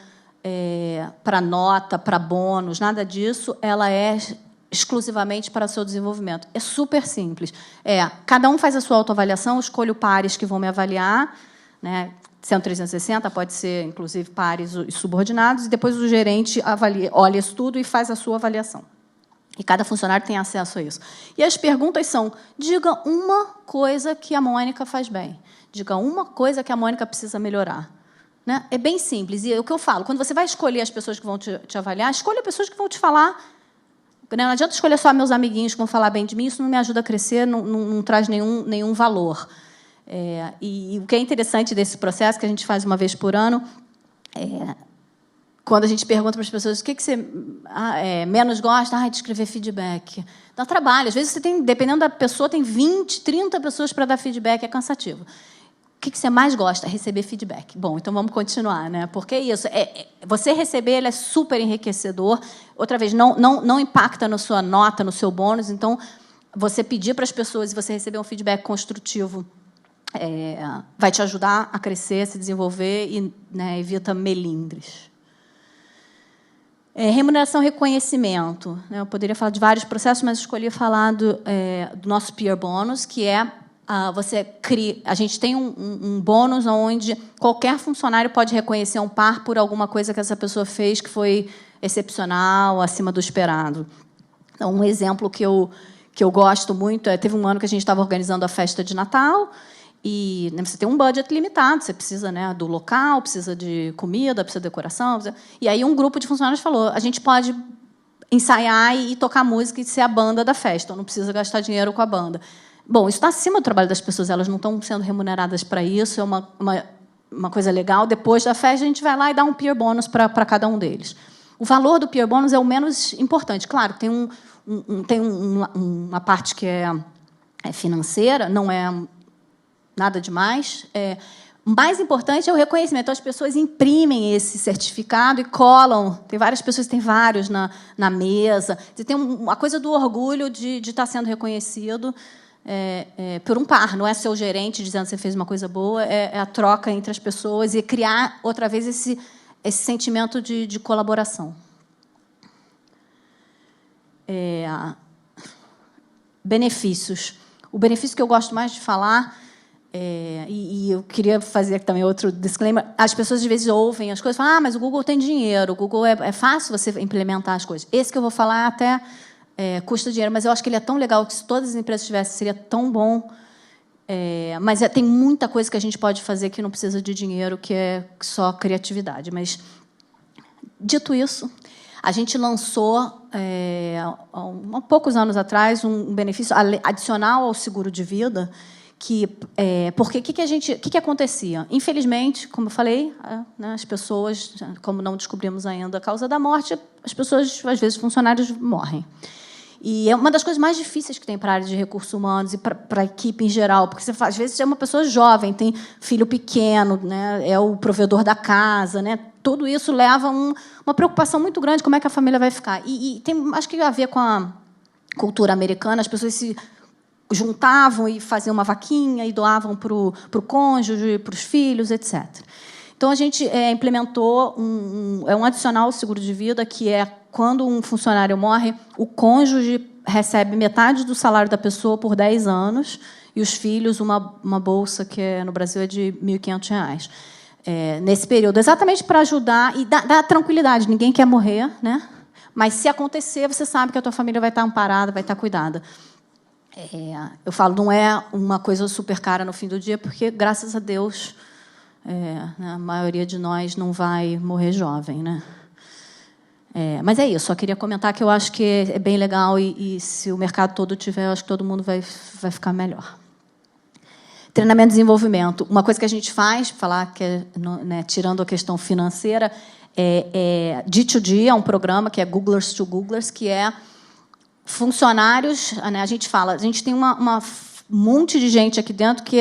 nota, para bônus, nada disso, ela é exclusivamente para o seu desenvolvimento. É super simples. Cada um faz a sua autoavaliação, eu escolho pares que vão me avaliar, né? Sendo 360, pode ser, inclusive, pares e subordinados, e depois o gerente olha isso tudo e faz a sua avaliação. E cada funcionário tem acesso a isso. E as perguntas são: diga uma coisa que a Mônica faz bem. Diga uma coisa que a Mônica precisa melhorar. Né? É bem simples. E é o que eu falo, quando você vai escolher as pessoas que vão te avaliar, escolha pessoas que vão te falar. Não adianta escolher só meus amiguinhos que vão falar bem de mim, isso não me ajuda a crescer, não traz nenhum valor. E o que é interessante desse processo, que a gente faz uma vez por ano, quando a gente pergunta para as pessoas o que você menos gosta, de escrever feedback. Dá trabalho. Às vezes, você tem, dependendo da pessoa, tem 20, 30 pessoas para dar feedback, é cansativo. O que você mais gosta? Receber feedback. Bom, então vamos continuar, né? Porque isso, você receber ele é super enriquecedor. Outra vez, não impacta na sua nota, no seu bônus. Então, você pedir para as pessoas e você receber um feedback construtivo vai te ajudar a crescer, a se desenvolver e, né, evita melindres. Remuneração e reconhecimento. Eu poderia falar de vários processos, mas escolhi falar do nosso peer bônus, que a gente tem um bônus onde qualquer funcionário pode reconhecer um par por alguma coisa que essa pessoa fez que foi excepcional, acima do esperado. Então, um exemplo que eu gosto muito teve um ano que a gente estava organizando a festa de Natal. E você tem um budget limitado, você precisa, né, do local, precisa de comida, precisa de decoração. E aí um grupo de funcionários falou: a gente pode ensaiar e tocar música e ser a banda da festa, não precisa gastar dinheiro com a banda. Bom, isso está acima do trabalho das pessoas, elas não estão sendo remuneradas para isso, é uma coisa legal. Depois da festa, a gente vai lá e dá um peer bônus para cada um deles. O valor do peer bônus é o menos importante. Claro, tem uma parte que é financeira, não é nada demais. O mais importante é o reconhecimento. Então, as pessoas imprimem esse certificado e colam. Tem várias pessoas, tem vários na mesa. Você tem a coisa do orgulho de estar sendo reconhecido por um par. Não é seu gerente dizendo que você fez uma coisa boa, é a troca entre as pessoas e criar, outra vez, esse sentimento de colaboração. Benefícios. O benefício que eu gosto mais de falar... e eu queria fazer também outro disclaimer. As pessoas, às vezes, ouvem as coisas e falam: mas o Google tem dinheiro, o Google é fácil você implementar as coisas. Esse que eu vou falar até custa dinheiro, mas eu acho que ele é tão legal que, se todas as empresas tivessem, seria tão bom. Mas tem muita coisa que a gente pode fazer que não precisa de dinheiro, que é só criatividade. Mas, dito isso, a gente lançou, há poucos anos atrás, um benefício adicional ao seguro de vida. Porque o que acontecia? Infelizmente, como eu falei, né, as pessoas, como não descobrimos ainda a causa da morte, as pessoas, às vezes, funcionários morrem. E é uma das coisas mais difíceis que tem para a área de recursos humanos e para a equipe em geral, porque você, às vezes, é uma pessoa jovem, tem filho pequeno, né, é o provedor da casa, né, tudo isso leva uma preocupação muito grande, como é que a família vai ficar. E tem, acho que, a ver com a cultura americana, as pessoas se juntavam e faziam uma vaquinha e doavam para o cônjuge, para os filhos, etc. Então, a gente implementou um adicional ao seguro de vida, que é, quando um funcionário morre, o cônjuge recebe metade do salário da pessoa por 10 anos e os filhos uma bolsa, que no Brasil é de R$ 1.500. Nesse período, exatamente para ajudar e dar tranquilidade. Ninguém quer morrer, né? Mas, se acontecer, você sabe que a tua família vai estar amparada, vai estar cuidada. Eu falo, não é uma coisa super cara no fim do dia, porque, graças a Deus, a maioria de nós não vai morrer jovem, né? Mas é isso, só queria comentar que eu acho que é bem legal e se o mercado todo tiver, eu acho que todo mundo vai ficar melhor. Treinamento e desenvolvimento. Uma coisa que a gente faz, falar que né, tirando a questão financeira, D2D é um programa que é Googlers to Googlers, que é funcionários, né, a gente tem um monte de gente aqui dentro que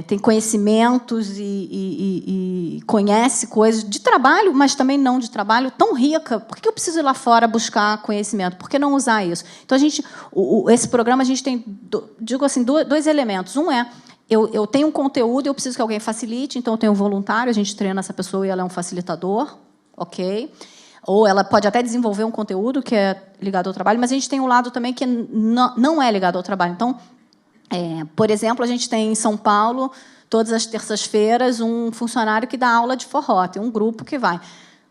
tem conhecimentos e conhece coisas de trabalho, mas também não de trabalho, tão rica. Por que eu preciso ir lá fora buscar conhecimento? Por que não usar isso? Então, esse programa, a gente tem, digo assim, dois elementos. Um é, eu tenho um conteúdo, eu preciso que alguém facilite, então eu tenho um voluntário, a gente treina essa pessoa e ela é um facilitador, ok? Ou ela pode até desenvolver um conteúdo que é ligado ao trabalho, mas a gente tem um lado também que não é ligado ao trabalho. Então, por exemplo, a gente tem em São Paulo, todas as terças-feiras, um funcionário que dá aula de forró, tem um grupo que vai.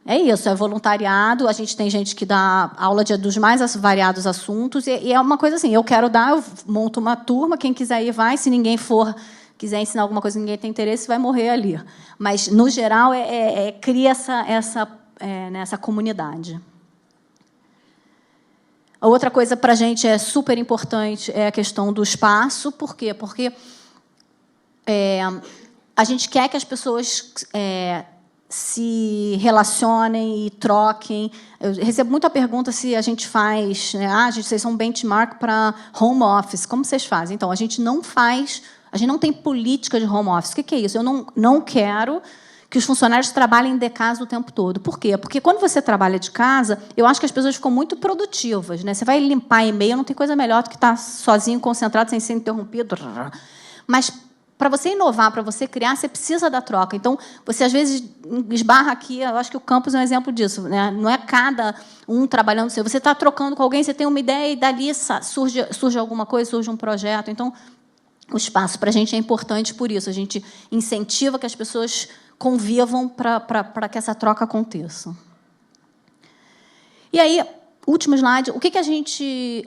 É isso, é voluntariado, a gente tem gente que dá aula dos mais variados assuntos, e é uma coisa assim, eu quero dar, eu monto uma turma, quem quiser ir vai, se ninguém quiser ensinar alguma coisa, ninguém tem interesse, vai morrer ali. Mas, no geral, cria essa comunidade. A outra coisa para a gente é super importante é a questão do espaço. Por quê? Porque a gente quer que as pessoas se relacionem e troquem. Eu recebo muita pergunta se a gente faz... vocês são um benchmark para home office. Como vocês fazem? Então, a gente não tem política de home office. O que é isso? Eu não quero que os funcionários trabalhem de casa o tempo todo. Por quê? Porque quando você trabalha de casa, eu acho que as pessoas ficam muito produtivas, né? Você vai limpar e-mail, não tem coisa melhor do que estar sozinho, concentrado, sem ser interrompido. Mas, para você inovar, para você criar, você precisa da troca. Então, você, às vezes, esbarra aqui, eu acho que o campus é um exemplo disso, né? Não é cada um trabalhando seu. Você está trocando com alguém, você tem uma ideia e dali surge alguma coisa, surge um projeto. Então, o espaço para a gente é importante por isso. A gente incentiva que as pessoas convivam para que essa troca aconteça. E aí, último slide, o que a gente...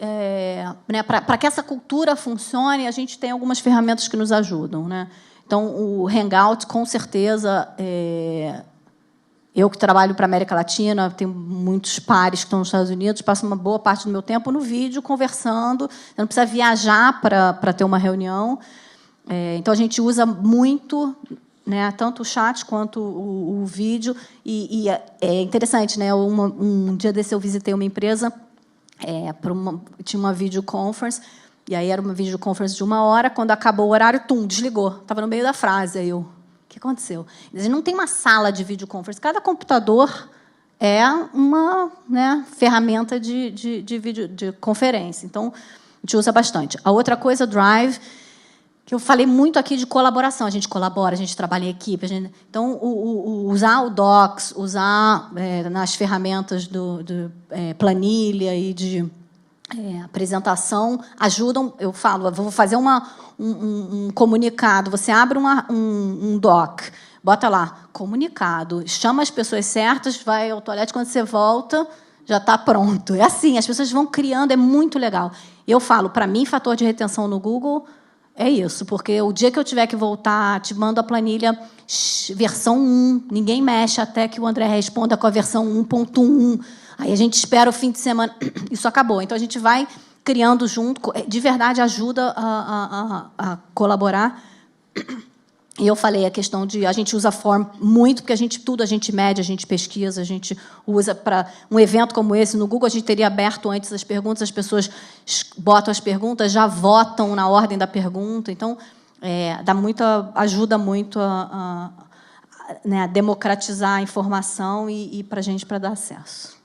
para que essa cultura funcione, a gente tem algumas ferramentas que nos ajudam, né? Então, o Hangout, com certeza... eu que trabalho para a América Latina, tenho muitos pares que estão nos Estados Unidos, passo uma boa parte do meu tempo no vídeo, conversando. Eu não precisa viajar para ter uma reunião. Então, a gente usa muito... tanto o chat quanto o vídeo. E é interessante, né? Um dia desse eu visitei uma empresa, tinha uma videoconference, e aí era uma videoconference de 1 hora, quando acabou o horário, desligou. Estava no meio da frase. Aí o que aconteceu? Não tem uma sala de videoconference. Cada computador é uma ferramenta de conferência. Então, a gente usa bastante. A outra coisa, Drive, que eu falei muito aqui de colaboração. A gente colabora, a gente trabalha em equipe. Então, usar o Docs, usar nas ferramentas de planilha e de apresentação, ajudam. Eu falo, vou fazer um comunicado. Você abre um doc, bota lá, comunicado, chama as pessoas certas, vai ao toalete, quando você volta, já está pronto. É assim, as pessoas vão criando, é muito legal. Eu falo, para mim, fator de retenção no Google... é isso, porque o dia que eu tiver que voltar, te mando a planilha versão 1, ninguém mexe até que o André responda com a versão 1.1. Aí a gente espera o fim de semana, isso acabou. Então, a gente vai criando junto, de verdade ajuda a colaborar. E eu falei a questão de... a gente usa form muito, porque a gente mede, a gente pesquisa, a gente usa para um evento como esse. No Google, a gente teria aberto antes as perguntas, as pessoas botam as perguntas, já votam na ordem da pergunta. Então, ajuda muito a democratizar a informação e para a gente para dar acesso.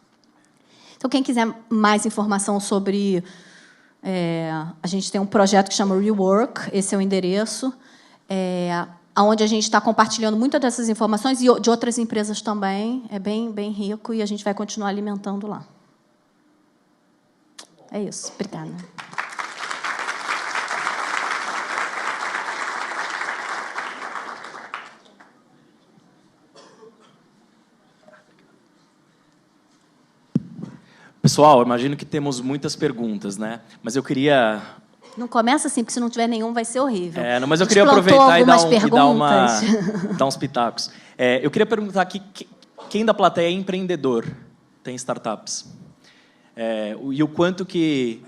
Então, quem quiser mais informação sobre... a gente tem um projeto que chama Rework, esse é o endereço, onde a gente está compartilhando muitas dessas informações e de outras empresas também. É bem, bem rico e a gente vai continuar alimentando lá. É isso. Obrigada. Pessoal, imagino que temos muitas perguntas, né? Mas eu queria... Não começa assim, porque se não tiver nenhum vai ser horrível. Mas eu queria aproveitar e dar uns pitacos. Eu queria perguntar aqui, quem da plateia é empreendedor? Tem startups? E o quanto que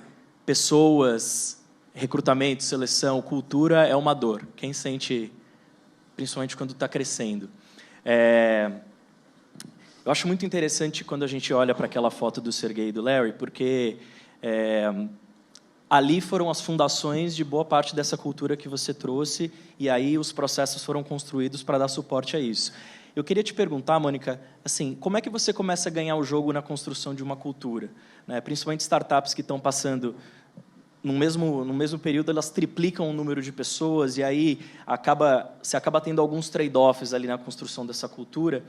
pessoas, recrutamento, seleção, cultura é uma dor? Quem sente, principalmente quando está crescendo? Eu acho muito interessante quando a gente olha para aquela foto do Sergey e do Larry, porque... ali foram as fundações de boa parte dessa cultura que você trouxe, e aí os processos foram construídos para dar suporte a isso. Eu queria te perguntar, Mônica, assim, como é que você começa a ganhar o jogo na construção de uma cultura? Né? Principalmente startups que estão passando, no mesmo período, elas triplicam o número de pessoas, e aí você acaba tendo alguns trade-offs ali na construção dessa cultura,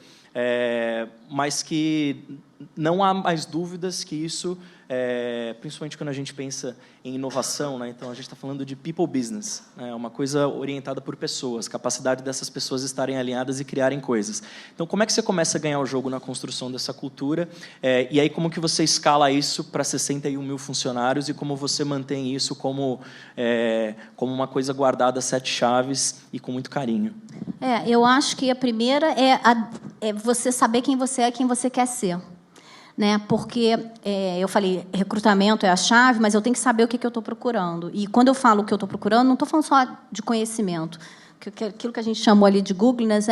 mas que não há mais dúvidas que isso, principalmente quando a gente pensa em inovação, né? Então a gente está falando de people business, né? Uma coisa orientada por pessoas, capacidade dessas pessoas estarem alinhadas e criarem coisas. Então, como é que você começa a ganhar o jogo na construção dessa cultura? E aí, como que você escala isso para 61 mil funcionários e como você mantém isso como uma coisa guardada a 7 chaves e com muito carinho? Eu acho que a primeira é você saber quem você é e quem você quer ser. Né? Porque eu falei, recrutamento é a chave, mas eu tenho que saber o que eu estou procurando. E quando eu falo o que eu estou procurando, não estou falando só de conhecimento. Aquilo que a gente chamou ali de Googleness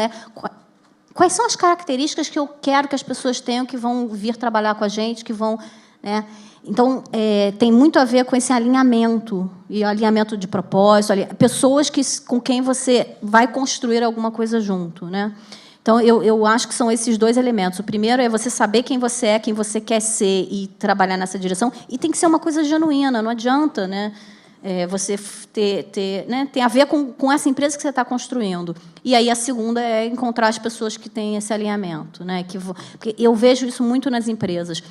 quais são as características que eu quero que as pessoas tenham que vão vir trabalhar com a gente, que vão... Né? Então, tem muito a ver com esse alinhamento, e alinhamento de propósito, pessoas com quem você vai construir alguma coisa junto. Né? Então, eu acho que são esses 2 elementos. O primeiro é você saber quem você é, quem você quer ser e trabalhar nessa direção. E tem que ser uma coisa genuína, não adianta, né? Você né? Tem a ver com essa empresa que você está construindo. E aí a segunda é encontrar as pessoas que têm esse alinhamento. Né? Porque eu vejo isso muito nas empresas.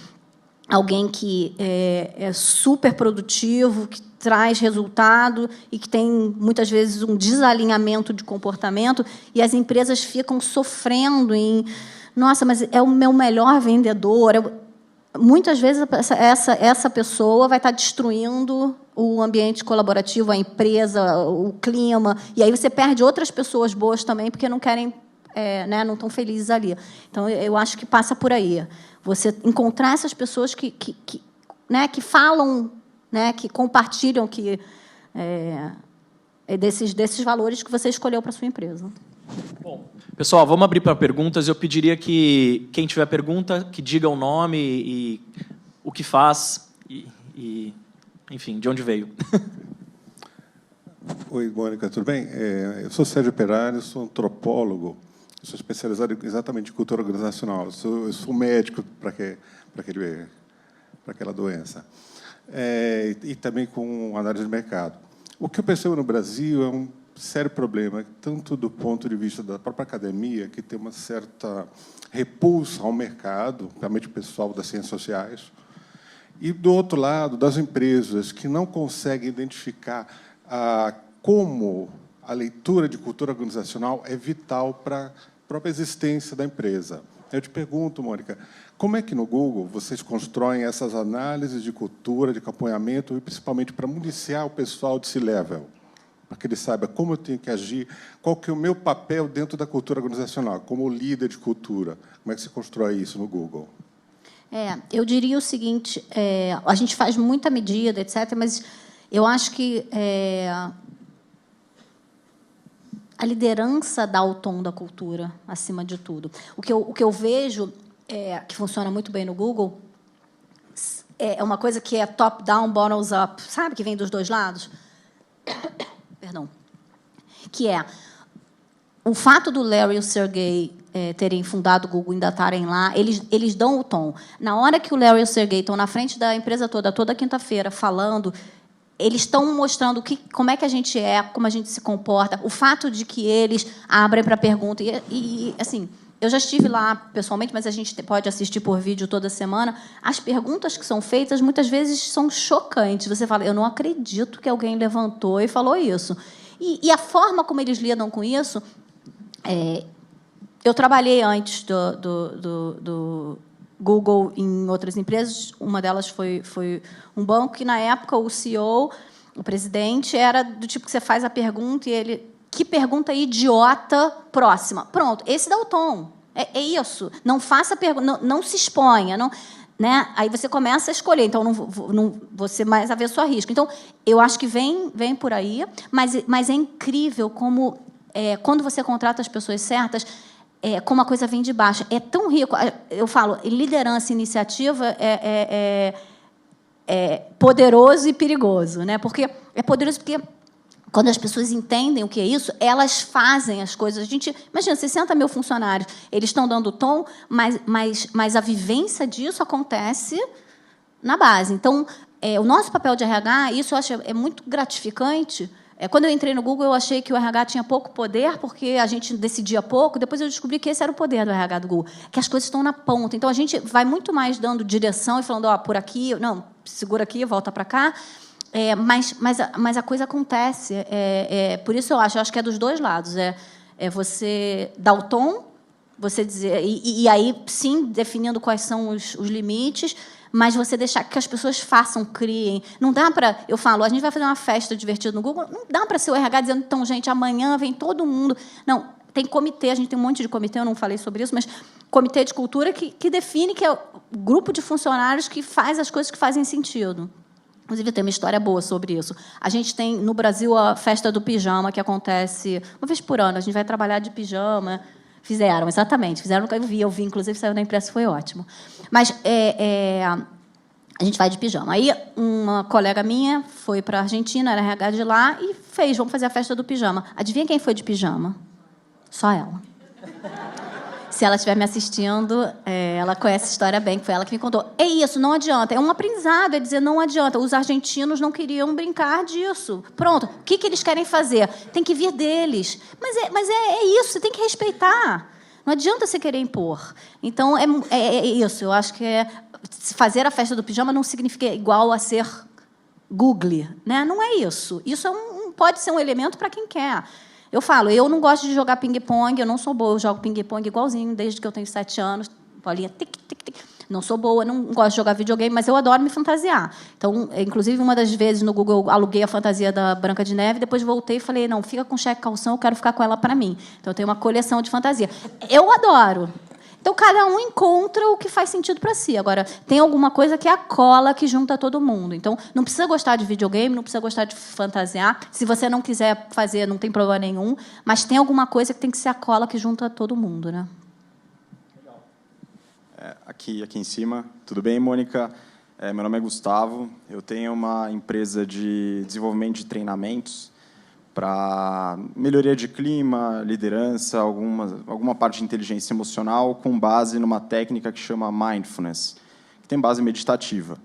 Alguém que é super produtivo, que traz resultado e que tem, muitas vezes, um desalinhamento de comportamento, e as empresas ficam sofrendo em... Nossa, mas é o meu melhor vendedor. Muitas vezes, essa pessoa vai estar destruindo o ambiente colaborativo, a empresa, o clima, e aí você perde outras pessoas boas também, porque não querem... né, não estão felizes ali. Então, eu acho que passa por aí. Você encontrar essas pessoas que falam, né, que compartilham desses valores que você escolheu para a sua empresa. Bom, pessoal, vamos abrir para perguntas. Eu pediria que quem tiver pergunta, que diga o nome e o que faz e enfim, de onde veio. Oi, Mônica, tudo bem? Eu sou Sérgio Perari, sou antropólogo. Eu sou especializado exatamente em cultura organizacional. Eu sou médico para aquela doença. E também com análise de mercado. O que eu percebo no Brasil é um sério problema, tanto do ponto de vista da própria academia, que tem uma certa repulsa ao mercado, principalmente o pessoal das ciências sociais, e, do outro lado, das empresas, que não conseguem identificar como a leitura de cultura organizacional é vital para a própria existência da empresa. Eu te pergunto, Mônica, como é que no Google vocês constroem essas análises de cultura, de acompanhamento, e principalmente para municiar o pessoal de C-level, para que ele saiba como eu tenho que agir, qual que é o meu papel dentro da cultura organizacional, como líder de cultura? Como é que se constrói isso no Google? Eu diria o seguinte, a gente faz muita medida, etc., mas eu acho que a liderança dá o tom da cultura, acima de tudo. O que eu vejo que funciona muito bem no Google é uma coisa que é top-down, bottoms-up, sabe? Que vem dos 2 lados. Perdão. Que é o fato do Larry e o Sergey terem fundado o Google, ainda estarem lá, eles dão o tom. Na hora que o Larry e o Sergey estão na frente da empresa toda quinta-feira, falando... Eles estão mostrando como é que a gente como a gente se comporta, o fato de que eles abrem para pergunta. E, assim, eu já estive lá pessoalmente, mas a gente pode assistir por vídeo toda semana. As perguntas que são feitas, muitas vezes, são chocantes. Você fala, eu não acredito que alguém levantou e falou isso. E a forma como eles lidam com isso... eu trabalhei antes do Google em outras empresas. Uma delas foi um banco que, na época, o CEO, o presidente, era do tipo que você faz a pergunta e ele... Que pergunta idiota, próxima. Pronto, esse dá o tom. É isso. Não faça pergunta, não se exponha. Não, né? Aí você começa a escolher. Então, não você mais avesso a risco. Então, eu acho que vem por aí, mas é incrível como, quando você contrata as pessoas certas... como a coisa vem de baixo. É tão rico. Eu falo, liderança e iniciativa é poderoso e perigoso, né? Porque é poderoso porque quando as pessoas entendem o que é isso, elas fazem as coisas. Imagina, 60 mil funcionários, eles estão dando tom, mas a vivência disso acontece na base. Então, o nosso papel de RH, isso eu acho muito gratificante. Quando eu entrei no Google, eu achei que o RH tinha pouco poder, porque a gente decidia pouco. Depois eu descobri que esse era o poder do RH do Google, que as coisas estão na ponta. Então, a gente vai muito mais dando direção e falando, por aqui, não, segura aqui, volta para cá. Mas a coisa acontece. Por isso eu acho que é dos dois lados. Você dar o tom, você dizer, e aí sim definindo quais são os limites, mas você deixar que as pessoas façam, criem. Não dá para, eu falo, a gente vai fazer uma festa divertida no Google, não dá para ser o RH dizendo, então, gente, amanhã vem todo mundo. Não, tem comitê, a gente tem um monte de comitê, eu não falei sobre isso, mas comitê de cultura que define que é o grupo de funcionários que faz as coisas que fazem sentido. Inclusive, tem uma história boa sobre isso. A gente tem, no Brasil, a festa do pijama, que acontece uma vez por ano. A gente vai trabalhar de pijama. Fizeram, exatamente. Fizeram, eu vi, inclusive, saiu na imprensa, foi ótimo. Mas a gente vai de pijama. Aí, uma colega minha foi para a Argentina, era RH de lá, e vamos fazer a festa do pijama. Adivinha quem foi de pijama? Só ela. Se ela estiver me assistindo, ela conhece a história bem, que foi ela que me contou. É isso, não adianta. É um aprendizado, dizer não adianta. Os argentinos não queriam brincar disso. Pronto, o que eles querem fazer? Tem que vir deles. Mas é isso, você tem que respeitar. Não adianta você querer impor. Então, é isso. Eu acho que fazer a festa do pijama não significa igual a ser Google, né? Não é isso. Isso pode ser um elemento para quem quer. Eu falo, eu não gosto de jogar ping-pong, eu não sou boa, eu jogo ping-pong igualzinho desde que eu tenho 7 anos. Paulinha, tic, tic, tic. Não sou boa, não gosto de jogar videogame, mas eu adoro me fantasiar. Então, inclusive, uma das vezes no Google eu aluguei a fantasia da Branca de Neve, depois voltei e falei, não, fica com cheque calção, eu quero ficar com ela para mim. Então, eu tenho uma coleção de fantasia. Eu adoro. Então, cada um encontra o que faz sentido para si. Agora, tem alguma coisa que é a cola que junta todo mundo. Então, não precisa gostar de videogame, não precisa gostar de fantasiar. Se você não quiser fazer, não tem problema nenhum. Mas tem alguma coisa que tem que ser a cola que junta todo mundo, né? Legal. Aqui em cima. Tudo bem, Mônica? Meu nome é Gustavo. Eu tenho uma empresa de desenvolvimento de treinamentos para melhoria de clima, liderança, alguma parte de inteligência emocional com base numa técnica que chama mindfulness, que tem base meditativa.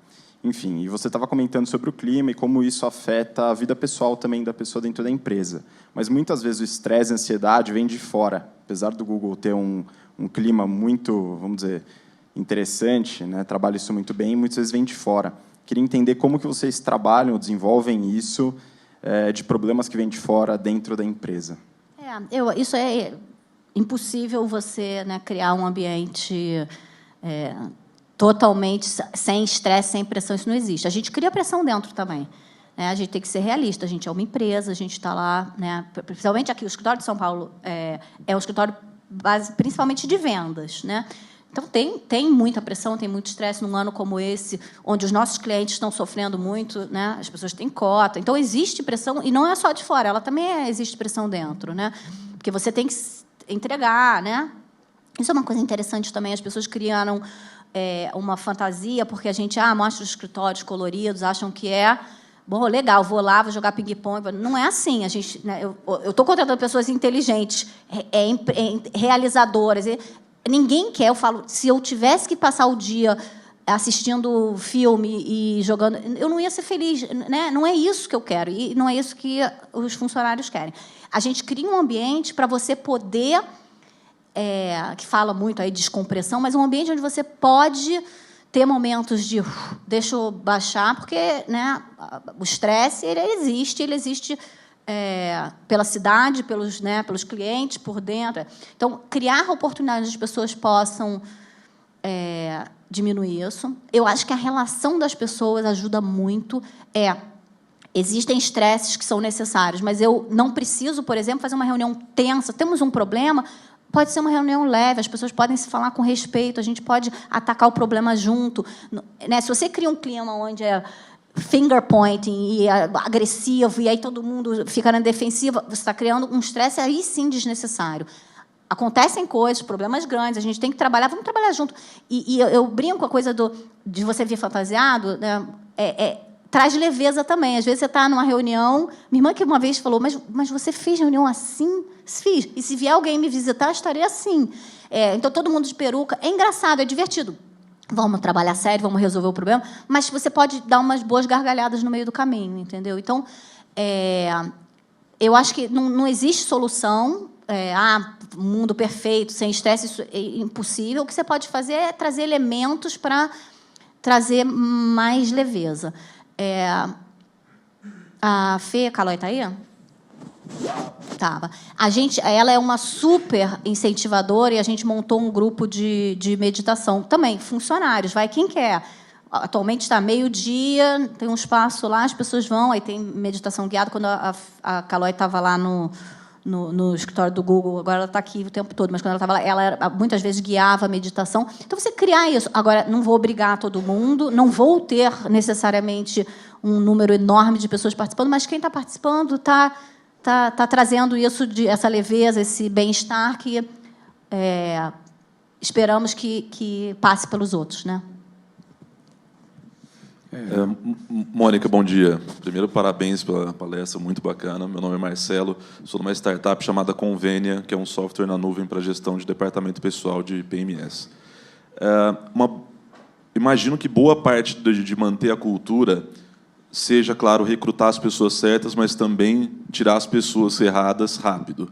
Enfim, e você estava comentando sobre o clima e como isso afeta a vida pessoal também da pessoa dentro da empresa. Mas, muitas vezes, o estresse e a ansiedade vêm de fora. Apesar do Google ter um clima muito, vamos dizer, interessante, né, trabalha isso muito bem, muitas vezes vem de fora. Queria entender como que vocês trabalham, desenvolvem isso, de problemas que vêm de fora dentro da empresa. Isso é impossível você, né, criar um ambiente totalmente sem estresse, sem pressão. Isso não existe. A gente cria pressão dentro também. Né? A gente tem que ser realista. A gente é uma empresa, a gente está lá, né, principalmente aqui, o escritório de São Paulo é um escritório principalmente de vendas, né? Então, tem muita pressão, tem muito estresse num ano como esse, onde os nossos clientes estão sofrendo muito, né? As pessoas têm cota. Então, existe pressão, e não é só de fora, ela também existe pressão dentro, né? Porque você tem que entregar, né? Isso é uma coisa interessante também. As pessoas criaram uma fantasia, porque a gente mostra os escritórios coloridos, acham que bom, legal, vou lá, vou jogar ping-pong. Não é assim. Né, eu estou contratando pessoas inteligentes, realizadoras. Ninguém quer, eu falo, se eu tivesse que passar o dia assistindo filme e jogando, eu não ia ser feliz, né? Não é isso que eu quero e não é isso que os funcionários querem. A gente cria um ambiente para você poder, que fala muito aí de descompressão, mas um ambiente onde você pode ter momentos de deixa eu baixar, porque, né, o estresse ele existe pela cidade, pelos clientes, por dentro. Então, criar oportunidades que as pessoas possam diminuir isso. Eu acho que a relação das pessoas ajuda muito. Existem estresses que são necessários, mas eu não preciso, por exemplo, fazer uma reunião tensa. Temos um problema, pode ser uma reunião leve, as pessoas podem se falar com respeito, a gente pode atacar o problema junto. Né? Se você cria um clima onde finger pointing e agressivo, e aí todo mundo fica na defensiva, você está criando um estresse aí sim desnecessário. Acontecem coisas, problemas grandes, a gente tem que trabalhar, vamos trabalhar junto. E eu brinco com a coisa de você vir fantasiado, né? traz leveza também. Às vezes você está numa reunião... Minha irmã que uma vez falou, mas você fez reunião assim? Fiz. E se vier alguém me visitar, estarei assim. Então, todo mundo de peruca. É engraçado, é divertido. Vamos trabalhar sério, vamos resolver o problema, mas você pode dar umas boas gargalhadas no meio do caminho, entendeu? Então, eu acho que não existe solução, mundo perfeito, sem estresse, isso é impossível. O que você pode fazer é trazer elementos para trazer mais leveza. A Fê Calói está aí? Tava. Ela é uma super incentivadora e a gente montou um grupo de meditação. Também, funcionários, vai quem quer. Atualmente está meio-dia, tem um espaço lá, as pessoas vão, aí tem meditação guiada. Quando a Calói estava lá no escritório do Google, agora ela está aqui o tempo todo, mas quando ela estava lá, ela muitas vezes guiava a meditação. Então, você criar isso. Agora, não vou obrigar todo mundo, não vou ter necessariamente um número enorme de pessoas participando, mas quem está participando está trazendo essa leveza, esse bem-estar que esperamos que passe pelos outros, né? Mônica, bom dia. Primeiro, parabéns pela palestra, muito bacana. Meu nome é Marcelo, sou de uma startup chamada Convênia, que é um software na nuvem para gestão de departamento pessoal de PMS. Imagino que boa parte de manter a cultura seja, claro, recrutar as pessoas certas, mas também tirar as pessoas erradas rápido.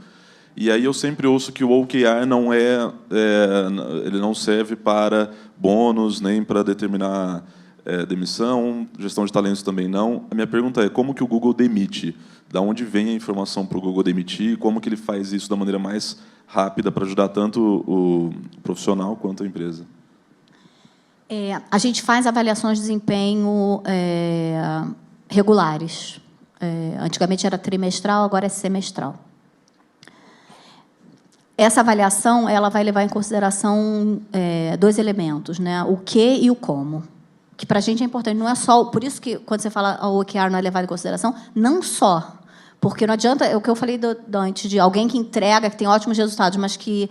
E aí eu sempre ouço que o OKR ele não serve para bônus, nem para determinar demissão, gestão de talentos também não. A minha pergunta é, como que o Google demite? Da onde vem a informação para o Google demitir? Como que ele faz isso da maneira mais rápida para ajudar tanto o profissional quanto a empresa? A gente faz avaliações de desempenho regulares. Antigamente era trimestral, agora é semestral. Essa avaliação ela vai levar em consideração 2 elementos, né? O que e o como. Que para a gente é importante. Não é só... Por isso que, quando você fala o OKR não é levado em consideração, não só. Porque não adianta... É o que eu falei antes, de alguém que entrega, que tem ótimos resultados, mas que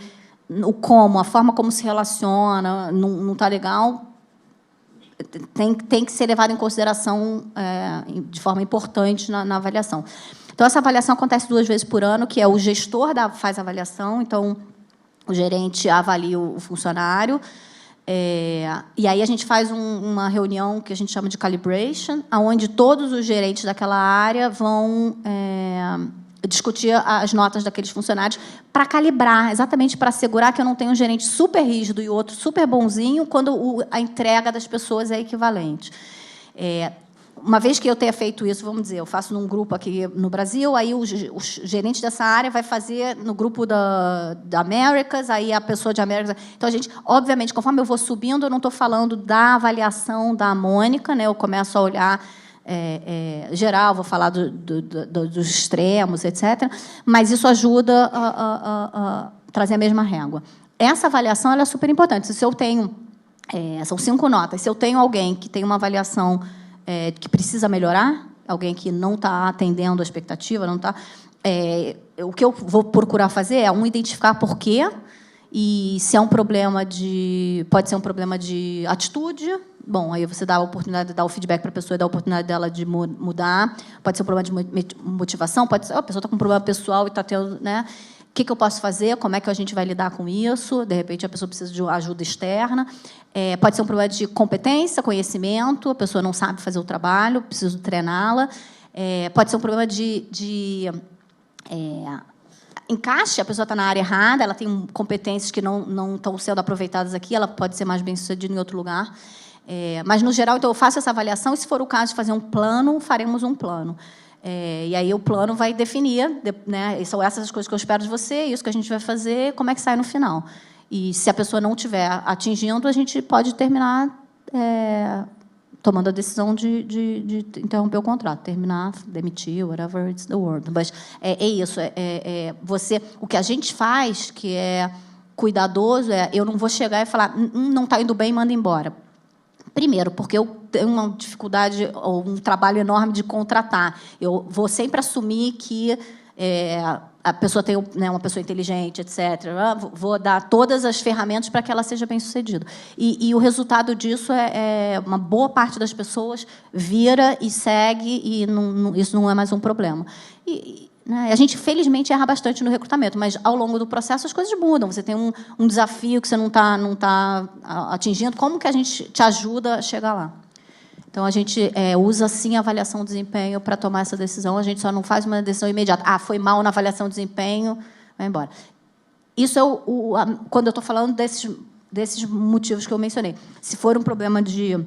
o como, a forma como se relaciona, não está legal, tem que ser levado em consideração de forma importante na avaliação. Então, essa avaliação acontece 2 vezes por ano, que é o gestor faz a avaliação, então, o gerente avalia o funcionário, e aí a gente faz uma reunião que a gente chama de calibration, onde todos os gerentes daquela área vão discutir as notas daqueles funcionários para calibrar, exatamente para assegurar que eu não tenho um gerente super rígido e outro super bonzinho quando a entrega das pessoas é equivalente. Uma vez que eu tenha feito isso, vamos dizer, eu faço num grupo aqui no Brasil, aí o gerente dessa área vai fazer no grupo da Americas, aí a pessoa de Americas... Então, a gente, obviamente, conforme eu vou subindo, eu não estou falando da avaliação da Mônica, né? Eu começo a olhar geral, vou falar dos extremos, etc. Mas isso ajuda a trazer a mesma régua. Essa avaliação ela é super importante. Se eu tenho... são 5 notas. Se eu tenho alguém que tem uma avaliação... que precisa melhorar, alguém que não está atendendo a expectativa, não está... o que eu vou procurar fazer é identificar por quê, e se é um problema de... Pode ser um problema de atitude, bom, aí você dá a oportunidade de dar o feedback para a pessoa e dá a oportunidade dela de mudar, pode ser um problema de motivação, pode ser... a pessoa está com um problema pessoal e está tendo... né? O que eu posso fazer? Como é que a gente vai lidar com isso? De repente, a pessoa precisa de ajuda externa. Pode ser um problema de competência, conhecimento. A pessoa não sabe fazer o trabalho, preciso treiná-la. Pode ser um problema de encaixe. A pessoa está na área errada, ela tem competências que não estão sendo aproveitadas aqui, ela pode ser mais bem-sucedida em outro lugar. Mas, no geral, então, eu faço essa avaliação e, se for o caso de fazer um plano, faremos um plano. E aí o plano vai definir, né? São essas as coisas que eu espero de você, isso que a gente vai fazer, como é que sai no final. E se a pessoa não estiver atingindo, a gente pode terminar tomando a decisão de interromper o contrato, terminar, demitir, whatever it's the word. Mas isso. O que a gente faz, que é cuidadoso, eu não vou chegar e falar, não está indo bem, manda embora. Primeiro, porque eu tenho uma dificuldade ou um trabalho enorme de contratar. Eu vou sempre assumir que a pessoa tem, né, uma pessoa inteligente, etc. Vou dar todas as ferramentas para que ela seja bem-sucedida. E o resultado disso uma boa parte das pessoas vira e segue, e isso não é mais um problema. Né, a gente, felizmente, erra bastante no recrutamento, mas, ao longo do processo, as coisas mudam. Você tem um desafio que você não tá atingindo. Como que a gente te ajuda a chegar lá? Então, a gente usa, sim, a avaliação de desempenho para tomar essa decisão. A gente só não faz uma decisão imediata. Foi mal na avaliação de desempenho, vai embora. Isso é quando eu estou falando desses motivos que eu mencionei. Se for um problema de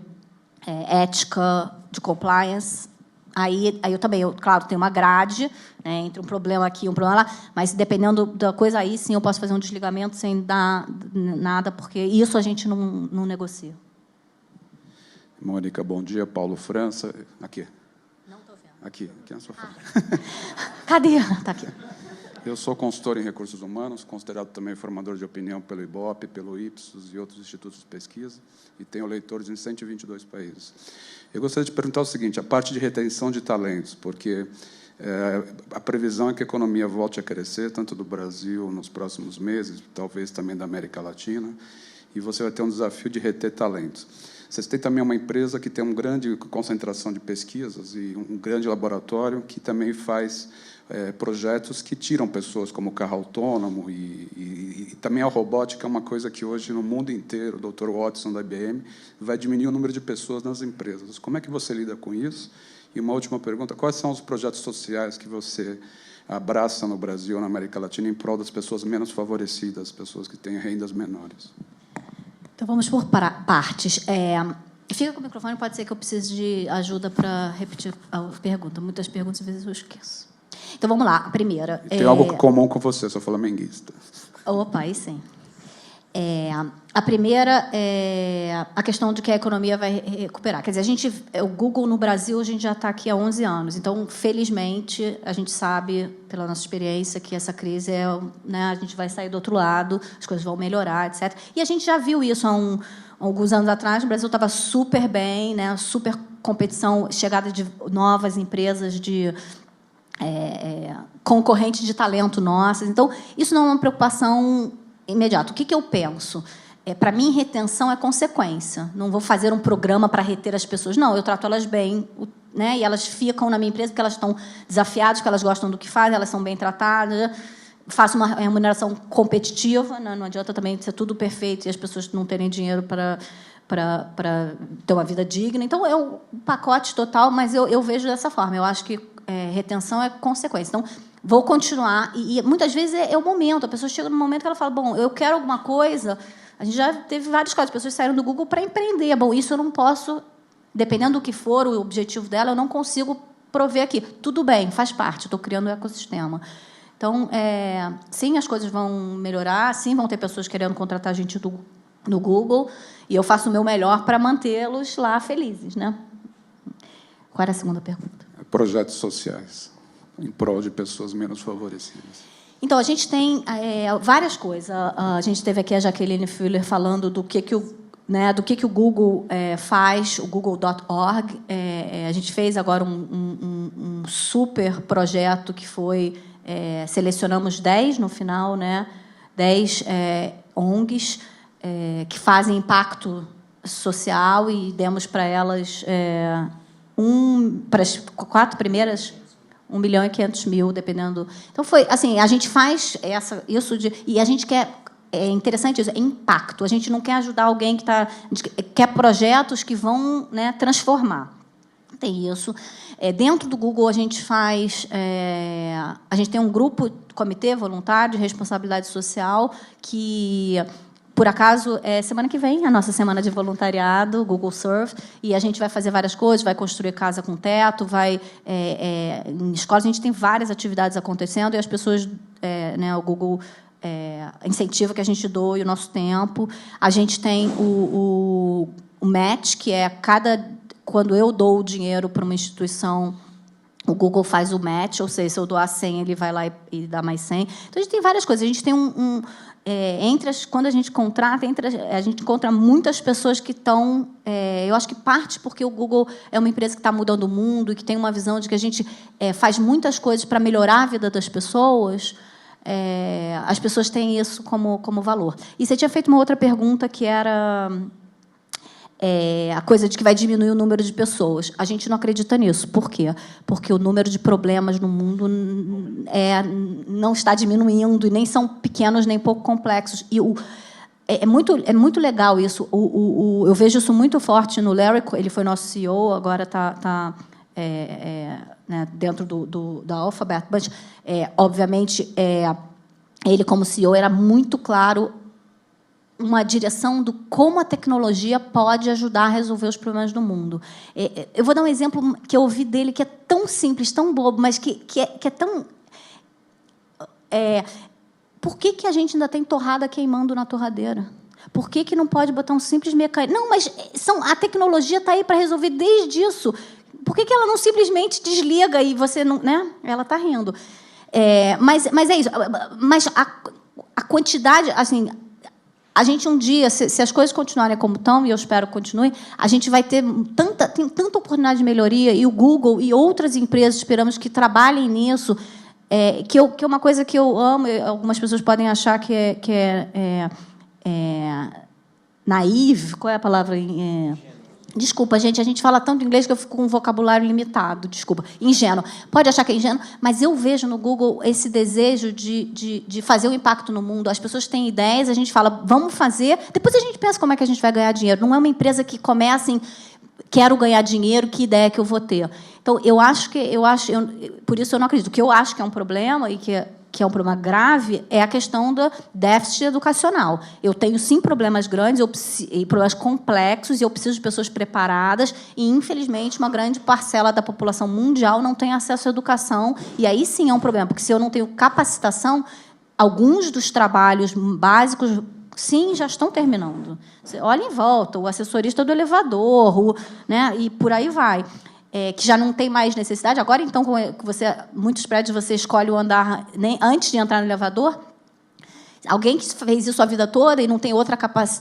ética, de compliance, aí eu também, claro, tenho uma grade, né, entre um problema aqui e um problema lá, mas, dependendo da coisa, aí sim eu posso fazer um desligamento sem dar nada, porque isso a gente não negocia. Mônica, bom dia. Paulo França. Aqui. Não estou vendo. Aqui na sua frente. Cadê? Está aqui. Eu sou consultor em recursos humanos, considerado também formador de opinião pelo IBOP, pelo Ipsos e outros institutos de pesquisa, e tenho leitores em 122 países. Eu gostaria de perguntar o seguinte, a parte de retenção de talentos, porque a previsão é que a economia volte a crescer, tanto do Brasil nos próximos meses, talvez também da América Latina, e você vai ter um desafio de reter talentos. Vocês têm também uma empresa que tem uma grande concentração de pesquisas e um grande laboratório que também faz projetos que tiram pessoas, como o carro autônomo, e também a robótica é uma coisa que hoje, no mundo inteiro, o Dr. Watson, da IBM, vai diminuir o número de pessoas nas empresas. Como é que você lida com isso? E uma última pergunta, quais são os projetos sociais que você abraça no Brasil, na América Latina, em prol das pessoas menos favorecidas, pessoas que têm rendas menores? Então, vamos por partes. Fica com o microfone, pode ser que eu precise de ajuda para repetir a pergunta. Muitas perguntas, às vezes, eu esqueço. Então, vamos lá. A primeira... Tem algo comum com você, sou flamenguista. Opa, aí sim. A primeira é a questão de que a economia vai recuperar. Quer dizer, o Google, no Brasil, a gente já está aqui há 11 anos. Então, felizmente, a gente sabe, pela nossa experiência, que essa crise né, a gente vai sair do outro lado, as coisas vão melhorar, etc. E a gente já viu isso há alguns anos atrás. O Brasil estava super bem, né, super competição, chegada de novas empresas, de concorrentes de talento nossas. Então, isso não é uma preocupação imediata. O que eu penso? Para mim, retenção é consequência. Não vou fazer um programa para reter as pessoas. Não, eu trato elas bem, né, e elas ficam na minha empresa porque elas estão desafiadas, porque elas gostam do que fazem, elas são bem tratadas. Faço uma remuneração competitiva, né, não adianta também ser tudo perfeito e as pessoas não terem dinheiro para ter uma vida digna. Então, é um pacote total, mas eu vejo dessa forma. Eu acho que retenção é consequência. Então, vou continuar. E muitas vezes é o momento. A pessoa chega num momento que ela fala, bom, eu quero alguma coisa. A gente já teve vários casos. As pessoas saíram do Google para empreender. Bom, isso eu não posso, dependendo do que for o objetivo dela, eu não consigo prover aqui. Tudo bem, faz parte. Estou criando um ecossistema. Então, sim, as coisas vão melhorar. Sim, vão ter pessoas querendo contratar gente no Google. E eu faço o meu melhor para mantê-los lá felizes, né? Qual era a segunda pergunta? Projetos sociais, em prol de pessoas menos favorecidas. Então, a gente tem várias coisas. A gente teve aqui a Jaqueline Fuller falando do que o Google faz, o google.org. A gente fez agora um super projeto que foi... selecionamos 10 no final, né? 10 ONGs que fazem impacto social e demos para elas... para as 4 primeiras, 1.500.000, dependendo. Então, foi assim, a gente faz isso e a gente quer, é interessante isso, é impacto. A gente não quer ajudar alguém quer projetos que vão, né, transformar. Tem isso. Dentro do Google, a gente faz... a gente tem um grupo, comitê voluntário de responsabilidade social, que... Por acaso, semana que vem, a nossa semana de voluntariado, Google Surf, e a gente vai fazer várias coisas, vai construir casa com teto, em escolas, a gente tem várias atividades acontecendo, e as pessoas, né, o Google incentiva que a gente doe o nosso tempo. A gente tem o match, que é quando eu dou o dinheiro para uma instituição O Google faz o match, ou seja, se eu doar 100, ele vai lá e dá mais 100. Então, a gente tem várias coisas. A gente tem quando a gente contrata, a gente encontra muitas pessoas que estão... eu acho que parte porque o Google é uma empresa que está mudando o mundo e que tem uma visão de que a gente faz muitas coisas para melhorar a vida das pessoas. As pessoas têm isso como valor. E você tinha feito uma outra pergunta, que era... a coisa de que vai diminuir o número de pessoas. A gente não acredita nisso. Por quê? Porque o número de problemas no mundo não está diminuindo, e nem são pequenos, nem pouco complexos. E é muito legal isso. Eu vejo isso muito forte no Larry. Ele foi nosso CEO, agora está né, dentro da Alphabet. Mas, obviamente, ele, como CEO, era muito claro uma direção do como a tecnologia pode ajudar a resolver os problemas do mundo. Eu vou dar um exemplo que eu ouvi dele, que é tão simples, tão bobo, mas que é tão... por que a gente ainda tem torrada queimando na torradeira? Por que não pode botar um simples mecânico? Não, mas a tecnologia está aí para resolver desde isso. Por que ela não simplesmente desliga e você não... Né? Ela está rindo. Mas é isso. Mas a quantidade... Assim, a gente, um dia, se as coisas continuarem como estão, e eu espero que continue, a gente vai ter tem tanta oportunidade de melhoria, e o Google e outras empresas, esperamos que trabalhem nisso, que é uma coisa que eu amo. Algumas pessoas podem achar que é naive. Qual é a palavra? Desculpa, gente, a gente fala tanto inglês que eu fico com um vocabulário limitado. Desculpa. Ingênuo. Pode achar que é ingênuo, mas eu vejo no Google esse desejo de fazer um impacto no mundo. As pessoas têm ideias, a gente fala, vamos fazer, depois a gente pensa como é que a gente vai ganhar dinheiro. Não é uma empresa que começa em quero ganhar dinheiro, que ideia que eu vou ter. Então, por isso eu não acredito. O que eu acho que é um problema, e que é um problema grave, é a questão do déficit educacional. Eu tenho, sim, problemas grandes, e problemas complexos, e eu preciso de pessoas preparadas, e, infelizmente, uma grande parcela da população mundial não tem acesso à educação, e aí sim é um problema, porque se eu não tenho capacitação, alguns dos trabalhos básicos, sim, já estão terminando. Você olha em volta, o assessorista do elevador, né, e por aí vai. Que já não tem mais necessidade. Agora, então, muitos prédios você escolhe o andar antes de entrar no elevador. Alguém que fez isso a vida toda e não tem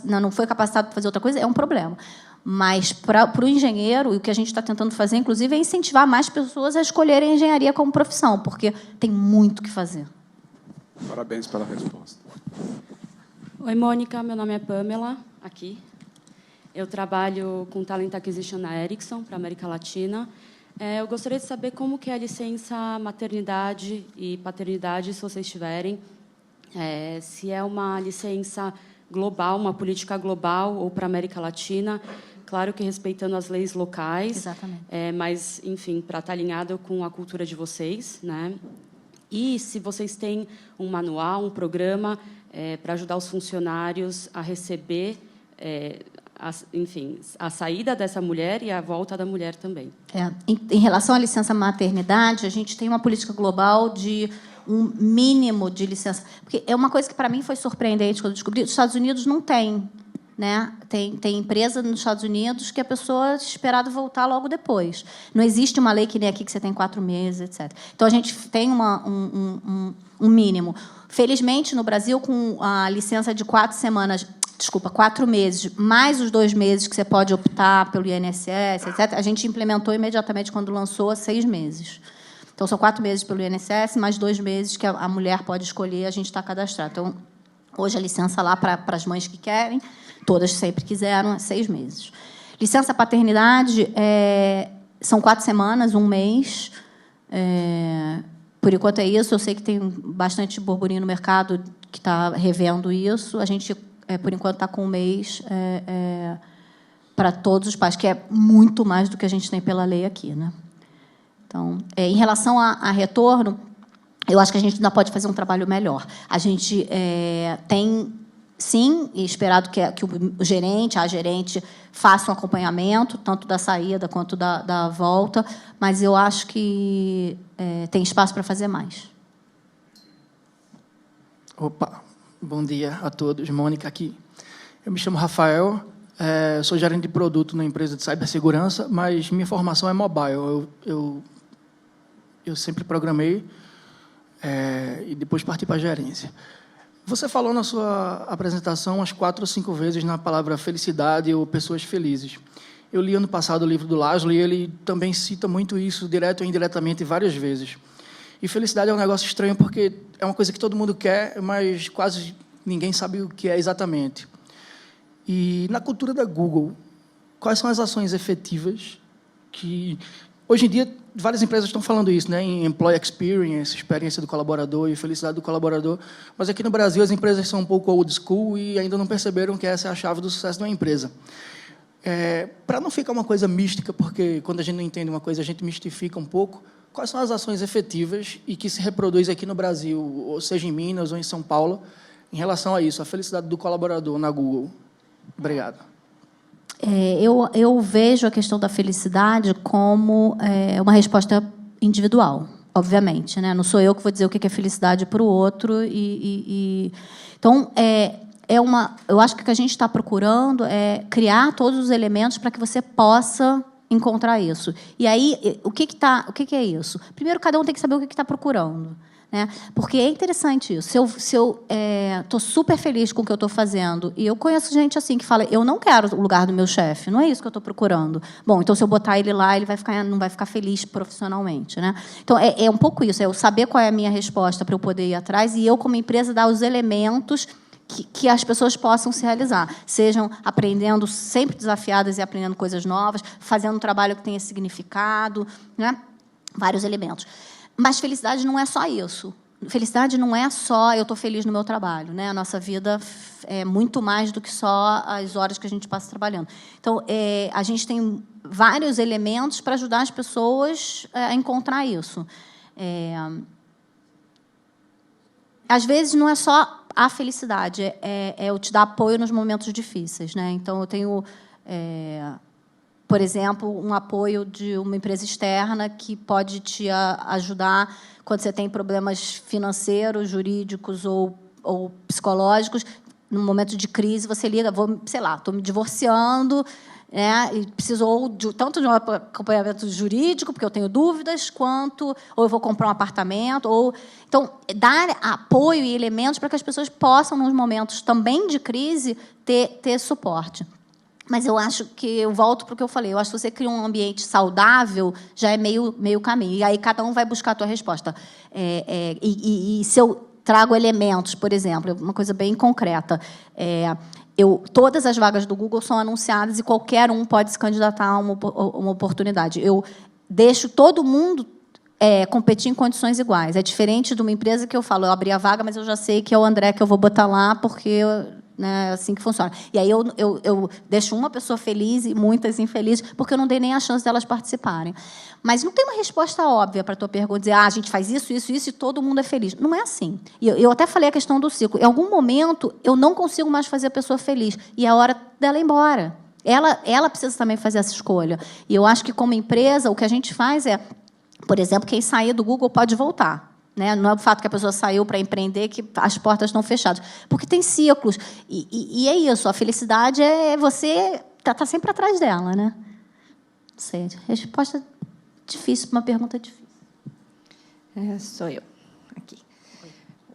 não foi capacitado para fazer outra coisa, é um problema. Mas, para o engenheiro, o que a gente está tentando fazer, inclusive, é incentivar mais pessoas a escolherem a engenharia como profissão, porque tem muito o que fazer. Parabéns pela resposta. Oi, Mônica. Meu nome é Pamela, aqui. Eu trabalho com Talent Acquisition na Ericsson, para a América Latina. Eu gostaria de saber como que é a licença maternidade e paternidade, se vocês tiverem. Se é uma licença global, uma política global, ou para a América Latina. Claro que respeitando as leis locais. Exatamente. Mas, enfim, para estar alinhado com a cultura de vocês, né? E se vocês têm um manual, um programa para ajudar os funcionários a receber... enfim, a saída dessa mulher e a volta da mulher também. Em relação à licença maternidade, a gente tem uma política global de um mínimo de licença. Porque é uma coisa que, para mim, foi surpreendente quando eu descobri. Os Estados Unidos não tem. Né? Tem empresa nos Estados Unidos que a pessoa é esperada voltar logo depois. Não existe uma lei que nem aqui, que você tem 4 meses, etc. Então, a gente tem um mínimo. Felizmente, no Brasil, com a licença de 4 meses, mais os 2 meses que você pode optar pelo INSS, etc., a gente implementou imediatamente, quando lançou, 6 meses. Então, são 4 meses pelo INSS, mais 2 meses que a mulher pode escolher, a gente está cadastrado. Então, hoje, a licença lá para as mães que querem, todas sempre quiseram, 6 meses. Licença paternidade são 4 semanas, 1 mês. Por enquanto é isso. Eu sei que tem bastante burburinho no mercado que está revendo isso. A gente, por enquanto, está com 1 mês para todos os pais, que é muito mais do que a gente tem pela lei aqui, né? Então, em relação a retorno, eu acho que a gente ainda pode fazer um trabalho melhor. A gente tem, sim, esperado que o gerente, a gerente, faça um acompanhamento, tanto da saída quanto da volta, mas eu acho que tem espaço para fazer mais. Opa, bom dia a todos. Mônica aqui. Eu me chamo Rafael, sou gerente de produto na empresa de cibersegurança, mas minha formação é mobile. Eu eu sempre programei e depois parti para a gerência. Você falou na sua apresentação umas 4 ou 5 vezes na palavra felicidade ou pessoas felizes. Eu li ano passado o livro do Laszlo e ele também cita muito isso, direto ou indiretamente, várias vezes. E felicidade é um negócio estranho porque é uma coisa que todo mundo quer, mas quase ninguém sabe o que é exatamente. E na cultura da Google, quais são as ações efetivas que... Hoje em dia, várias empresas estão falando isso, né? Em employee experience, experiência do colaborador e felicidade do colaborador. Mas aqui no Brasil, as empresas são um pouco old school e ainda não perceberam que essa é a chave do sucesso de uma empresa. Para não ficar uma coisa mística, porque quando a gente não entende uma coisa, a gente mistifica um pouco, quais são as ações efetivas e que se reproduz aqui no Brasil, ou seja, em Minas ou em São Paulo, em relação a isso, a felicidade do colaborador na Google? Obrigado. Eu vejo a questão da felicidade como uma resposta individual, obviamente, né? Não sou eu que vou dizer o que é felicidade para o outro. Então, eu acho que o que a gente está procurando é criar todos os elementos para que você possa encontrar isso. E aí, o que é isso? Primeiro, cada um tem que saber o que está procurando. Né? Porque é interessante isso. Se eu estou super feliz com o que eu estou fazendo, e eu conheço gente assim que fala, eu não quero o lugar do meu chefe, não é isso que eu estou procurando. Bom, então, se eu botar ele lá, ele não vai ficar feliz profissionalmente. Né? Então, é um pouco isso, é eu saber qual é a minha resposta para eu poder ir atrás e eu, como empresa, dar os elementos que as pessoas possam se realizar, sejam aprendendo, sempre desafiadas e aprendendo coisas novas, fazendo um trabalho que tenha significado, né? Vários elementos. Mas felicidade não é só isso. Felicidade não é só eu estou feliz no meu trabalho. Né? A nossa vida é muito mais do que só as horas que a gente passa trabalhando. Então, a gente tem vários elementos para ajudar as pessoas a encontrar isso. Às vezes, não é só a felicidade, eu te dar apoio nos momentos difíceis. Né? Então, eu tenho... por exemplo, um apoio de uma empresa externa que pode te ajudar quando você tem problemas financeiros, jurídicos ou psicológicos. No momento de crise, você liga, estou me divorciando, né, e preciso tanto de um acompanhamento jurídico, porque eu tenho dúvidas, ou eu vou comprar um apartamento. Então, dar apoio e elementos para que as pessoas possam, nos momentos também de crise, ter suporte. Mas eu acho que eu volto para o que eu falei. Eu acho que você cria um ambiente saudável, já é meio caminho. E aí cada um vai buscar a tua resposta. E se eu trago elementos, por exemplo, uma coisa bem concreta, todas as vagas do Google são anunciadas e qualquer um pode se candidatar a uma oportunidade. Eu deixo todo mundo competir em condições iguais. É diferente de uma empresa que eu falo, eu abri a vaga, mas eu já sei que é o André que eu vou botar lá, porque... Né, assim que funciona. E aí eu deixo uma pessoa feliz e muitas infelizes, porque eu não dei nem a chance delas participarem. Mas não tem uma resposta óbvia para a tua pergunta, dizer, a gente faz isso e todo mundo é feliz. Não é assim. E eu até falei a questão do ciclo. Em algum momento, eu não consigo mais fazer a pessoa feliz. E é a hora dela ir embora. Ela precisa também fazer essa escolha. E eu acho que, como empresa, o que a gente faz por exemplo, quem sair do Google pode voltar. Né? Não é o fato que a pessoa saiu para empreender que as portas estão fechadas. Porque tem ciclos. E é isso. A felicidade é você tá sempre atrás dela. Né? Não sei. Resposta difícil para uma pergunta difícil. Sou eu. Aqui.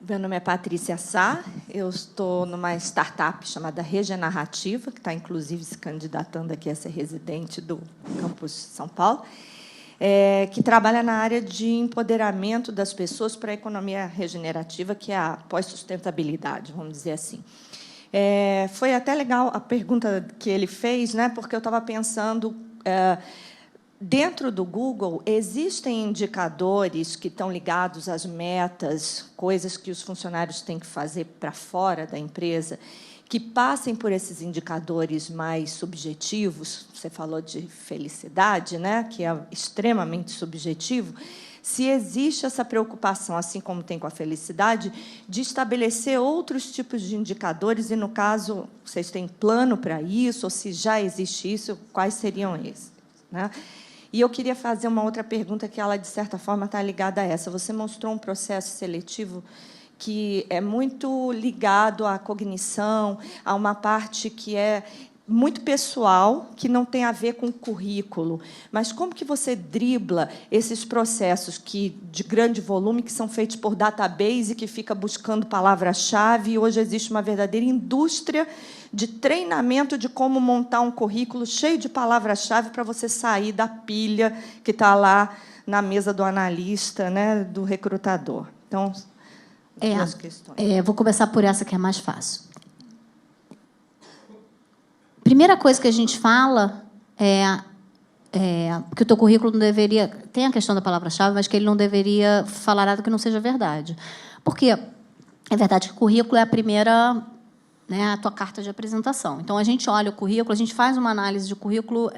Meu nome é Patrícia Sá. Eu estou numa startup chamada Regenerativa, que está, inclusive, se candidatando aqui a ser residente do campus São Paulo. Que trabalha na área de empoderamento das pessoas para a economia regenerativa, que é a pós-sustentabilidade, vamos dizer assim. Foi até legal a pergunta que ele fez, né, porque eu estava pensando, dentro do Google, existem indicadores que estão ligados às metas, coisas que os funcionários têm que fazer para fora da empresa, que passem por esses indicadores mais subjetivos. Você falou de felicidade, né, que é extremamente subjetivo. Se existe essa preocupação, assim como tem com a felicidade, de estabelecer outros tipos de indicadores, e, no caso, vocês têm plano para isso, ou se já existe isso, quais seriam esses? Né? E eu queria fazer uma outra pergunta que ela, de certa forma, está ligada a essa. Você mostrou um processo seletivo que é muito ligado à cognição, a uma parte que é muito pessoal, que não tem a ver com o currículo. Mas como que você dribla esses processos de grande volume, que são feitos por database, que fica buscando palavra-chave, e hoje existe uma verdadeira indústria de treinamento de como montar um currículo cheio de palavra-chave para você sair da pilha que está lá na mesa do analista, né, do recrutador. Então, duas questões. Vou começar por essa, que é mais fácil. Primeira coisa que a gente fala que o teu currículo não deveria... Tem a questão da palavra-chave, mas que ele não deveria falar nada que não seja verdade. Porque é verdade que o currículo é a primeira... a tua carta de apresentação. Então, a gente olha o currículo, a gente faz uma análise de currículo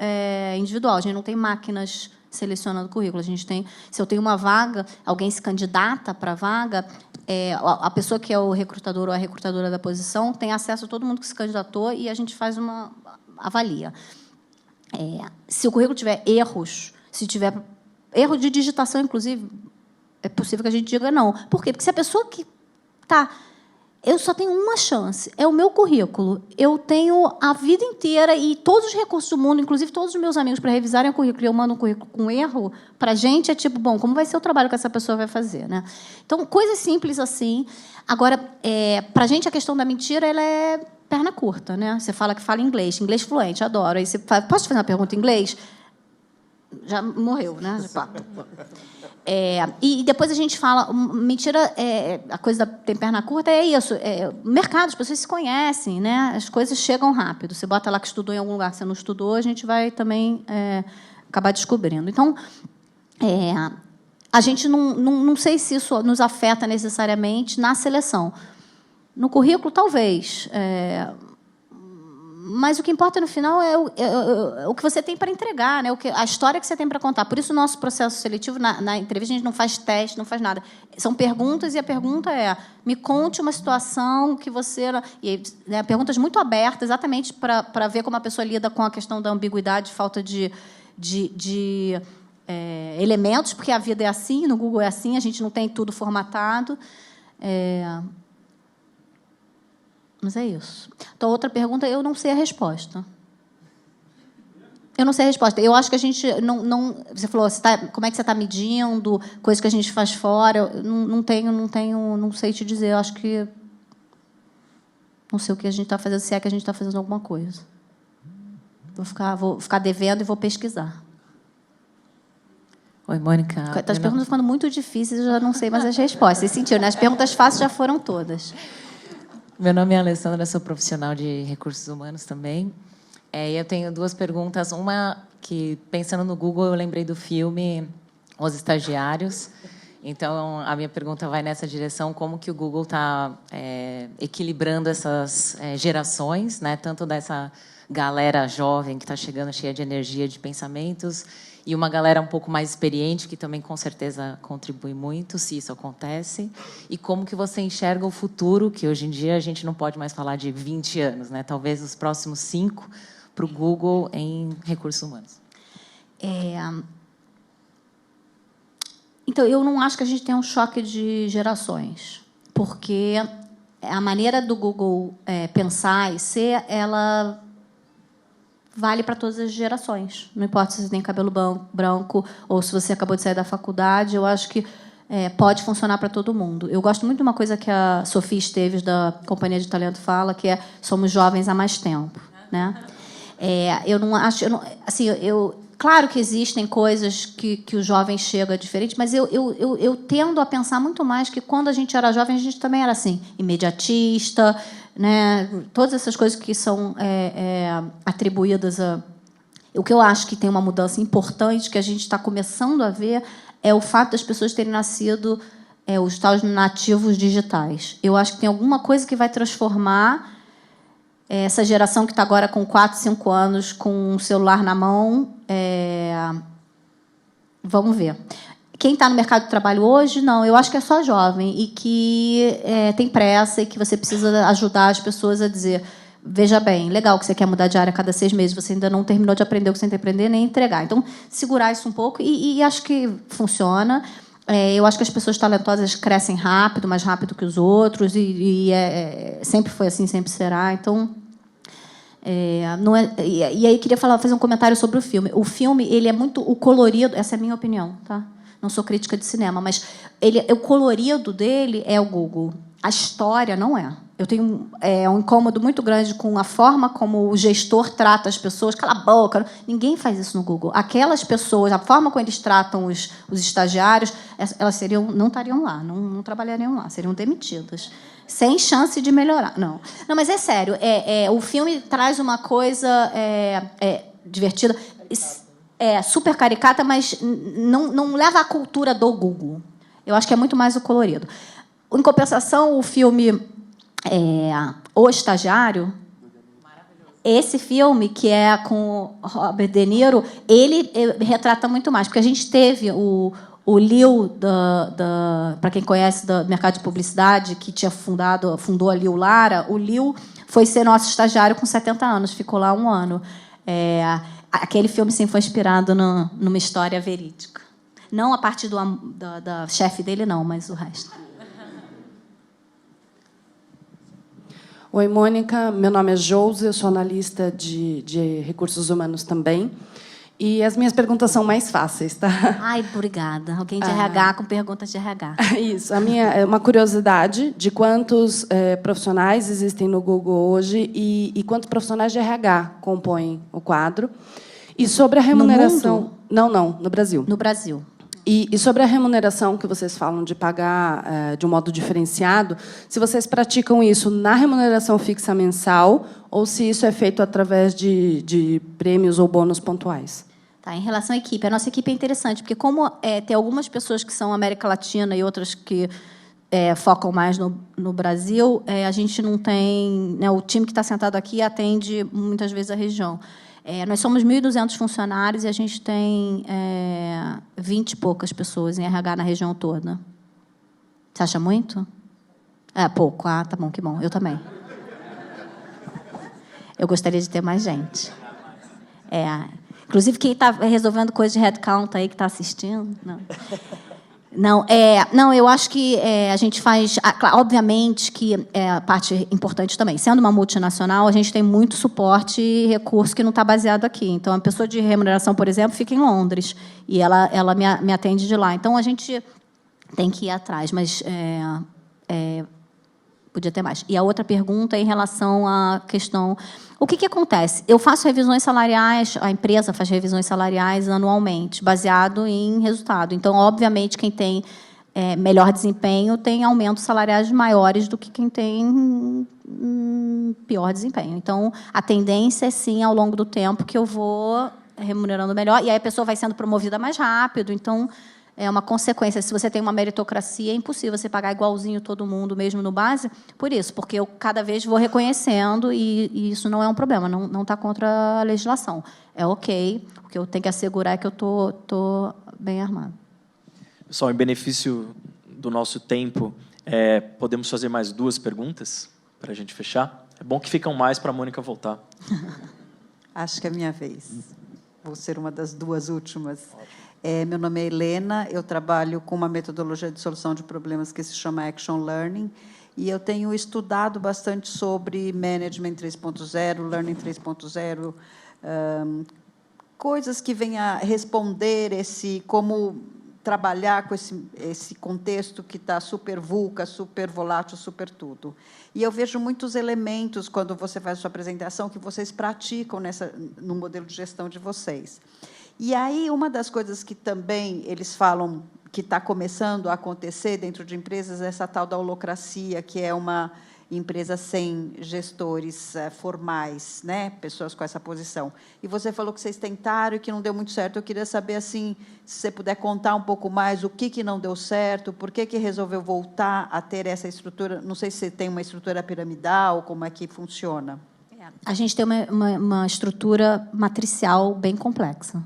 individual. A gente não tem máquinas selecionando o currículo. A gente tem, se eu tenho uma vaga, alguém se candidata para a vaga, a pessoa que é o recrutador ou a recrutadora da posição tem acesso a todo mundo que se candidatou e a gente faz avalia. Se o currículo tiver erros, se tiver erro de digitação, inclusive, é possível que a gente diga não. Por quê? Porque se a pessoa que está... Eu só tenho uma chance, é o meu currículo. Eu tenho a vida inteira e todos os recursos do mundo, inclusive todos os meus amigos, para revisarem o currículo, e eu mando um currículo com erro, para a gente é tipo, bom, como vai ser o trabalho que essa pessoa vai fazer? Né? Então, coisas simples assim. Agora, para a gente, a questão da mentira ela é perna curta. Né? Você fala que fala inglês fluente, adoro. Aí você fala, posso te fazer uma pergunta em inglês? Já morreu, né? E depois a gente fala, mentira, a coisa tem perna curta, é isso. Mercado, as pessoas se conhecem, né? As coisas chegam rápido. Você bota lá que estudou em algum lugar que você não estudou, a gente vai também acabar descobrindo. Então, a gente não sei se isso nos afeta necessariamente na seleção. No currículo, talvez. Mas o que importa no final é o que você tem para entregar, né? A história que você tem para contar. Por isso, o nosso processo seletivo, na entrevista, a gente não faz teste, não faz nada. São perguntas, e a pergunta é: me conte uma situação que você... E, perguntas muito abertas, exatamente para ver como a pessoa lida com a questão da ambiguidade, falta de elementos, porque a vida é assim, no Google é assim, a gente não tem tudo formatado. Mas é isso. Então, outra pergunta, eu não sei a resposta. Eu não sei a resposta. Eu acho que a gente não... Você falou, como é que você está medindo, coisas que a gente faz fora. Eu não sei te dizer. Eu acho que... Não sei o que a gente está fazendo, se é que a gente está fazendo alguma coisa. Vou ficar devendo e vou pesquisar. Oi, Mônica. As perguntas estão ficando muito difíceis, eu já não sei mais as respostas. Vocês sentiram, né? As perguntas fáceis já foram todas. Meu nome é Alessandra, sou profissional de recursos humanos também. E eu tenho duas perguntas. Uma que, pensando no Google, eu lembrei do filme Os Estagiários. Então, a minha pergunta vai nessa direção: como que o Google está equilibrando essas gerações, né? Tanto dessa galera jovem que está chegando cheia de energia, de pensamentos, e uma galera um pouco mais experiente, que também, com certeza, contribui muito, se isso acontece. E como que você enxerga o futuro, que hoje em dia a gente não pode mais falar de 20 anos, né? Talvez os próximos 5 para o Google em recursos humanos. Então, eu não acho que a gente tenha um choque de gerações, porque a maneira do Google pensar e ser, ela vale para todas as gerações. Não importa se você tem cabelo branco ou se você acabou de sair da faculdade, eu acho que pode funcionar para todo mundo. Eu gosto muito de uma coisa que a Sofia Esteves, da Companhia de Talento, fala, que é: somos jovens há mais tempo. Né? Eu não acho... Claro que existem coisas que o jovem chega diferente, mas eu tendo a pensar muito mais que, quando a gente era jovem, a gente também era assim, imediatista, né? Todas essas coisas que são atribuídas a... O que eu acho que tem uma mudança importante que a gente está começando a ver é o fato das pessoas terem nascido os tais nativos digitais. Eu acho que tem alguma coisa que vai transformar essa geração que está agora com 4, 5 anos, com um celular na mão. Vamos ver. Quem está no mercado de trabalho hoje, não. Eu acho que é só jovem e que tem pressa e que você precisa ajudar as pessoas a dizer: veja bem, legal que você quer mudar de área a cada 6 meses, você ainda não terminou de aprender o que você tem que aprender, nem entregar. Então, segurar isso um pouco e acho que funciona. Eu acho que as pessoas talentosas crescem rápido, mais rápido que os outros, e sempre foi assim, sempre será. Então, Não é, e aí queria fazer um comentário sobre o filme. O filme, ele é muito o colorido. Essa é a minha opinião, tá? Não sou crítica de cinema, mas o colorido dele é o Google. A história não é. Eu tenho um incômodo muito grande com a forma como o gestor trata as pessoas. Cala a boca. Ninguém faz isso no Google. Aquelas pessoas, a forma como eles tratam os estagiários, elas não estariam lá, não trabalhariam lá, seriam demitidas. Sem chance de melhorar. Não, mas é sério. O filme traz uma coisa divertida, super caricata, mas não leva à cultura do Google. Eu acho que é muito mais o colorido. Em compensação, o filme O Estagiário, esse filme, que é com Robert De Niro, ele retrata muito mais, porque a gente teve o Liu, para quem conhece do mercado de publicidade, que fundou a Liu Lara. O Liu foi ser nosso estagiário com 70 anos, ficou lá 1 ano. Aquele filme, sim, foi inspirado numa história verídica. Não a parte da chefe dele, não, mas o resto. Oi, Mônica. Meu nome é Jouse, eu sou analista de recursos humanos também. E as minhas perguntas são mais fáceis, tá? Ai, obrigada. Alguém de RH com perguntas de RH. Isso. A minha é uma curiosidade de quantos profissionais existem no Google hoje e quantos profissionais de RH compõem o quadro. E sobre a remuneração... No mundo? Não, no Brasil. No Brasil. E sobre a remuneração que vocês falam de pagar de um modo diferenciado, se vocês praticam isso na remuneração fixa mensal ou se isso é feito através de prêmios ou bônus pontuais. Tá, em relação à equipe, a nossa equipe é interessante, porque como tem algumas pessoas que são América Latina e outras que focam mais no Brasil, a gente não tem... o time que está sentado aqui atende muitas vezes a região. Nós somos 1.200 funcionários e a gente tem 20 e poucas pessoas em RH na região toda. Você acha muito? Pouco. Ah, tá bom, que bom. Eu também. Eu gostaria de ter mais gente. Inclusive, quem está resolvendo coisa de headcount aí, que está assistindo... Não, eu acho que a gente faz... Obviamente que é a parte importante também. Sendo uma multinacional, a gente tem muito suporte e recurso que não está baseado aqui. Então, a pessoa de remuneração, por exemplo, fica em Londres e ela me atende de lá. Então, a gente tem que ir atrás, mas podia ter mais. E a outra pergunta é em relação à questão... O que acontece? Eu faço revisões salariais, a empresa faz revisões salariais anualmente, baseado em resultado. Então, obviamente, quem tem melhor desempenho tem aumentos salariais maiores do que quem tem pior desempenho. Então, a tendência é, sim, ao longo do tempo, que eu vou remunerando melhor, e aí a pessoa vai sendo promovida mais rápido. Então, é uma consequência. Se você tem uma meritocracia, é impossível você pagar igualzinho todo mundo, mesmo no base, por isso, porque eu cada vez vou reconhecendo e isso não é um problema, não está contra a legislação. É ok, o que eu tenho que assegurar é que eu estou bem armado. Pessoal, em benefício do nosso tempo, podemos fazer mais 2 perguntas para a gente fechar? É bom que ficam mais para a Mônica voltar. Acho que é a minha vez. Vou ser uma das 2 últimas. Meu nome é Helena, eu trabalho com uma metodologia de solução de problemas que se chama Action Learning, e eu tenho estudado bastante sobre Management 3.0, Learning 3.0, coisas que venham a responder como trabalhar com esse contexto que está super VUCA, super volátil, super tudo. E eu vejo muitos elementos, quando você faz a sua apresentação, que vocês praticam no modelo de gestão de vocês. E aí, uma das coisas que também eles falam que está começando a acontecer dentro de empresas é essa tal da holocracia, que é uma empresa sem gestores formais, né? Pessoas com essa posição. E você falou que vocês tentaram e que não deu muito certo. Eu queria saber, assim, se você puder contar um pouco mais o que não deu certo, por que resolveu voltar a ter essa estrutura. Não sei se você tem uma estrutura piramidal, como é que funciona. A gente tem uma estrutura matricial bem complexa.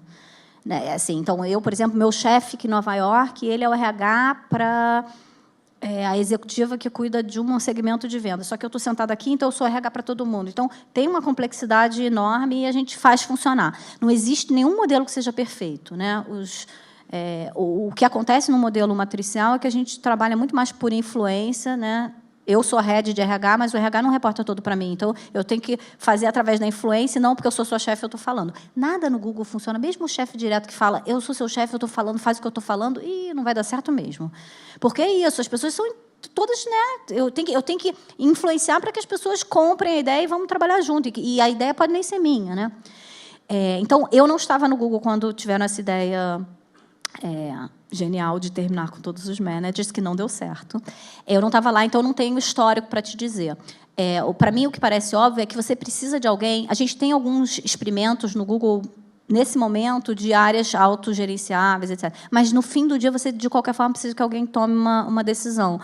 Assim, então, eu, por exemplo, meu chefe aqui em Nova York, ele é o RH para a executiva que cuida de um segmento de venda. Só que eu estou sentada aqui, então eu sou RH para todo mundo. Então, tem uma complexidade enorme e a gente faz funcionar. Não existe nenhum modelo que seja perfeito, né? O que acontece no modelo matricial é que a gente trabalha muito mais por influência, né? Eu sou a head de RH, mas o RH não reporta todo para mim. Então, eu tenho que fazer através da influência, não porque eu sou sua chefe, eu estou falando. Nada no Google funciona. Mesmo o chefe direto que fala, eu sou seu chefe, eu estou falando, faz o que eu estou falando, e não vai dar certo mesmo. Porque é isso, as pessoas são todas... Né, eu tenho que influenciar para que as pessoas comprem a ideia e vamos trabalhar junto. E a ideia pode nem ser minha. Né? Então, eu não estava no Google quando tiveram essa ideia... genial de terminar com todos os managers, que não deu certo. Eu não estava lá, então eu não tenho histórico para te dizer. Para mim, o que parece óbvio é que você precisa de alguém... A gente tem alguns experimentos no Google, nesse momento, de áreas autogerenciáveis, etc. Mas, no fim do dia, você, de qualquer forma, precisa que alguém tome uma decisão.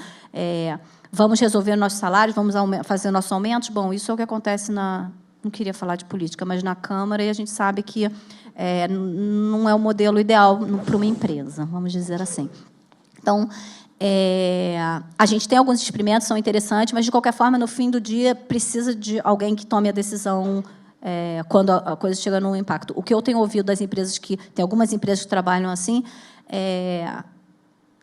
Vamos resolver nossos salários, vamos fazer nossos aumentos? Bom, isso é o que acontece na... Não queria falar de política, mas na Câmara, e a gente sabe que não é o modelo ideal para uma empresa, vamos dizer assim. Então, a gente tem alguns experimentos, são interessantes, mas, de qualquer forma, no fim do dia, precisa de alguém que tome a decisão quando a coisa chega num impacto. O que eu tenho ouvido das empresas tem algumas empresas que trabalham assim,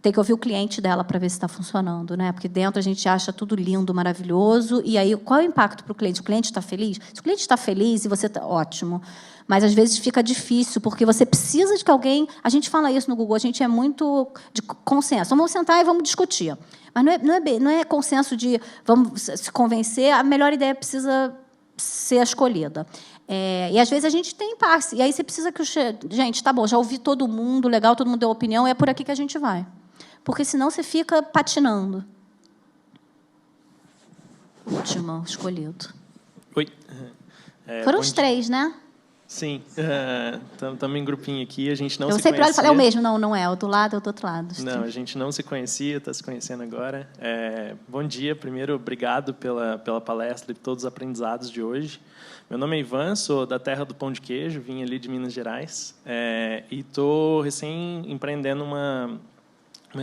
tem que ouvir o cliente dela para ver se está funcionando, né? Porque dentro a gente acha tudo lindo, maravilhoso, e aí qual é o impacto para o cliente? O cliente está feliz? Se o cliente está feliz e você está ótimo, mas às vezes fica difícil porque você precisa de que alguém. A gente fala isso no Google, a gente é muito de consenso. Vamos sentar e vamos discutir, mas não é consenso de vamos se convencer. A melhor ideia precisa ser escolhida. E às vezes a gente tem impasse, e aí você precisa que gente, tá bom, já ouvi todo mundo, legal, todo mundo deu opinião, é por aqui que a gente vai. Porque, senão, você fica patinando. Último escolhido. Oi. Foram os 3, né? Sim. Estamos em grupinho aqui, a gente não se conhecia. Eu sempre olho e falo, é o mesmo. Não é. O do lado é o do outro lado. Não, a gente não se conhecia, está se conhecendo agora. Bom dia. Primeiro, obrigado pela palestra e por todos os aprendizados de hoje. Meu nome é Ivan, sou da terra do pão de queijo, vim ali de Minas Gerais. E estou recém-empreendendo uma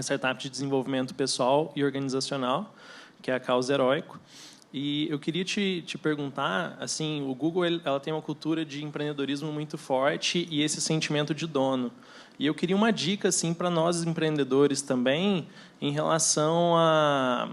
startup de desenvolvimento pessoal e organizacional, que é a Causa Heróico. E eu queria te perguntar, assim, o Google ela tem uma cultura de empreendedorismo muito forte e esse sentimento de dono. E eu queria uma dica assim, para nós empreendedores também, em relação a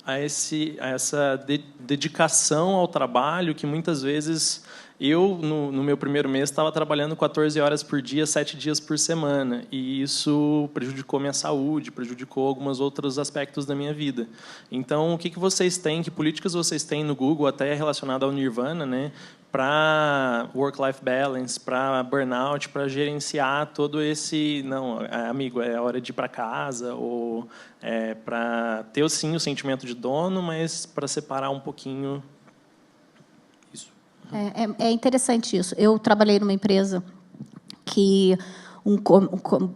essa dedicação ao trabalho que, muitas vezes... Eu, no meu primeiro mês, estava trabalhando 14 horas por dia, 7 dias por semana. E isso prejudicou minha saúde, prejudicou alguns outros aspectos da minha vida. Então, o que vocês têm, que políticas vocês têm no Google, até relacionado ao Nirvana, né, para work-life balance, para burnout, para gerenciar todo esse... Não, amigo, é hora de ir para casa, ou para ter, sim, o sentimento de dono, mas para separar um pouquinho... É interessante isso. Eu trabalhei numa empresa que o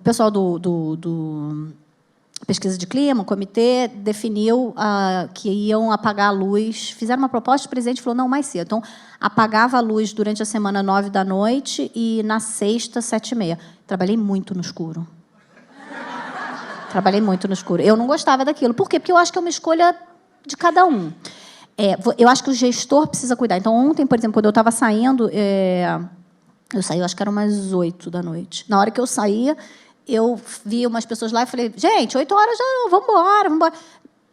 pessoal do pesquisa de clima, o comitê, definiu que iam apagar a luz. Fizeram uma proposta, o presidente falou, não, mais cedo. Então, apagava a luz durante a semana 9 da noite e, na sexta, 7h30. Trabalhei muito no escuro. Trabalhei muito no escuro. Eu não gostava daquilo. Por quê? Porque eu acho que é uma escolha de cada um. Eu acho que o gestor precisa cuidar. Então, ontem, por exemplo, quando eu estava saindo, eu saí, acho que eram umas 8 da noite. Na hora que eu saía, eu vi umas pessoas lá e falei, gente, 8 horas já, vamos embora.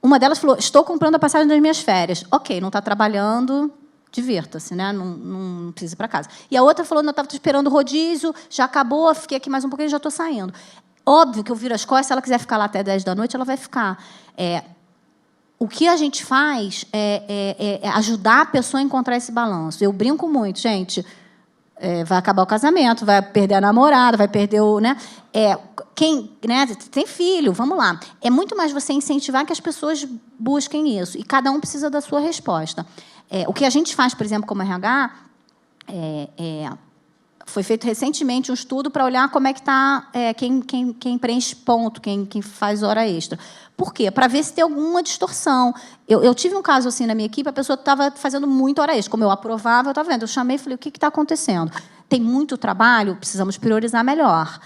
Uma delas falou, estou comprando a passagem das minhas férias. Ok, não está trabalhando, divirta-se, né? Não precisa ir para casa. E a outra falou, não, eu estava esperando o rodízio, já acabou, fiquei aqui mais um pouquinho, já estou saindo. Óbvio que eu viro as costas, se ela quiser ficar lá até 10 da noite, ela vai ficar. O que a gente faz é ajudar a pessoa a encontrar esse balanço. Eu brinco muito, gente. Vai acabar o casamento, vai perder a namorada, vai perder o... Né? Quem tem filho, vamos lá. É muito mais você incentivar que as pessoas busquem isso. E cada um precisa da sua resposta. O que a gente faz, por exemplo, como RH, foi feito recentemente um estudo para olhar como é que está quem preenche ponto, quem faz hora extra. Por quê? Para ver se tem alguma distorção. Eu tive um caso assim na minha equipe, a pessoa estava fazendo muito hora extra. Como eu aprovava, eu estava vendo. Eu chamei e falei, o que está acontecendo? Tem muito trabalho, precisamos priorizar melhor.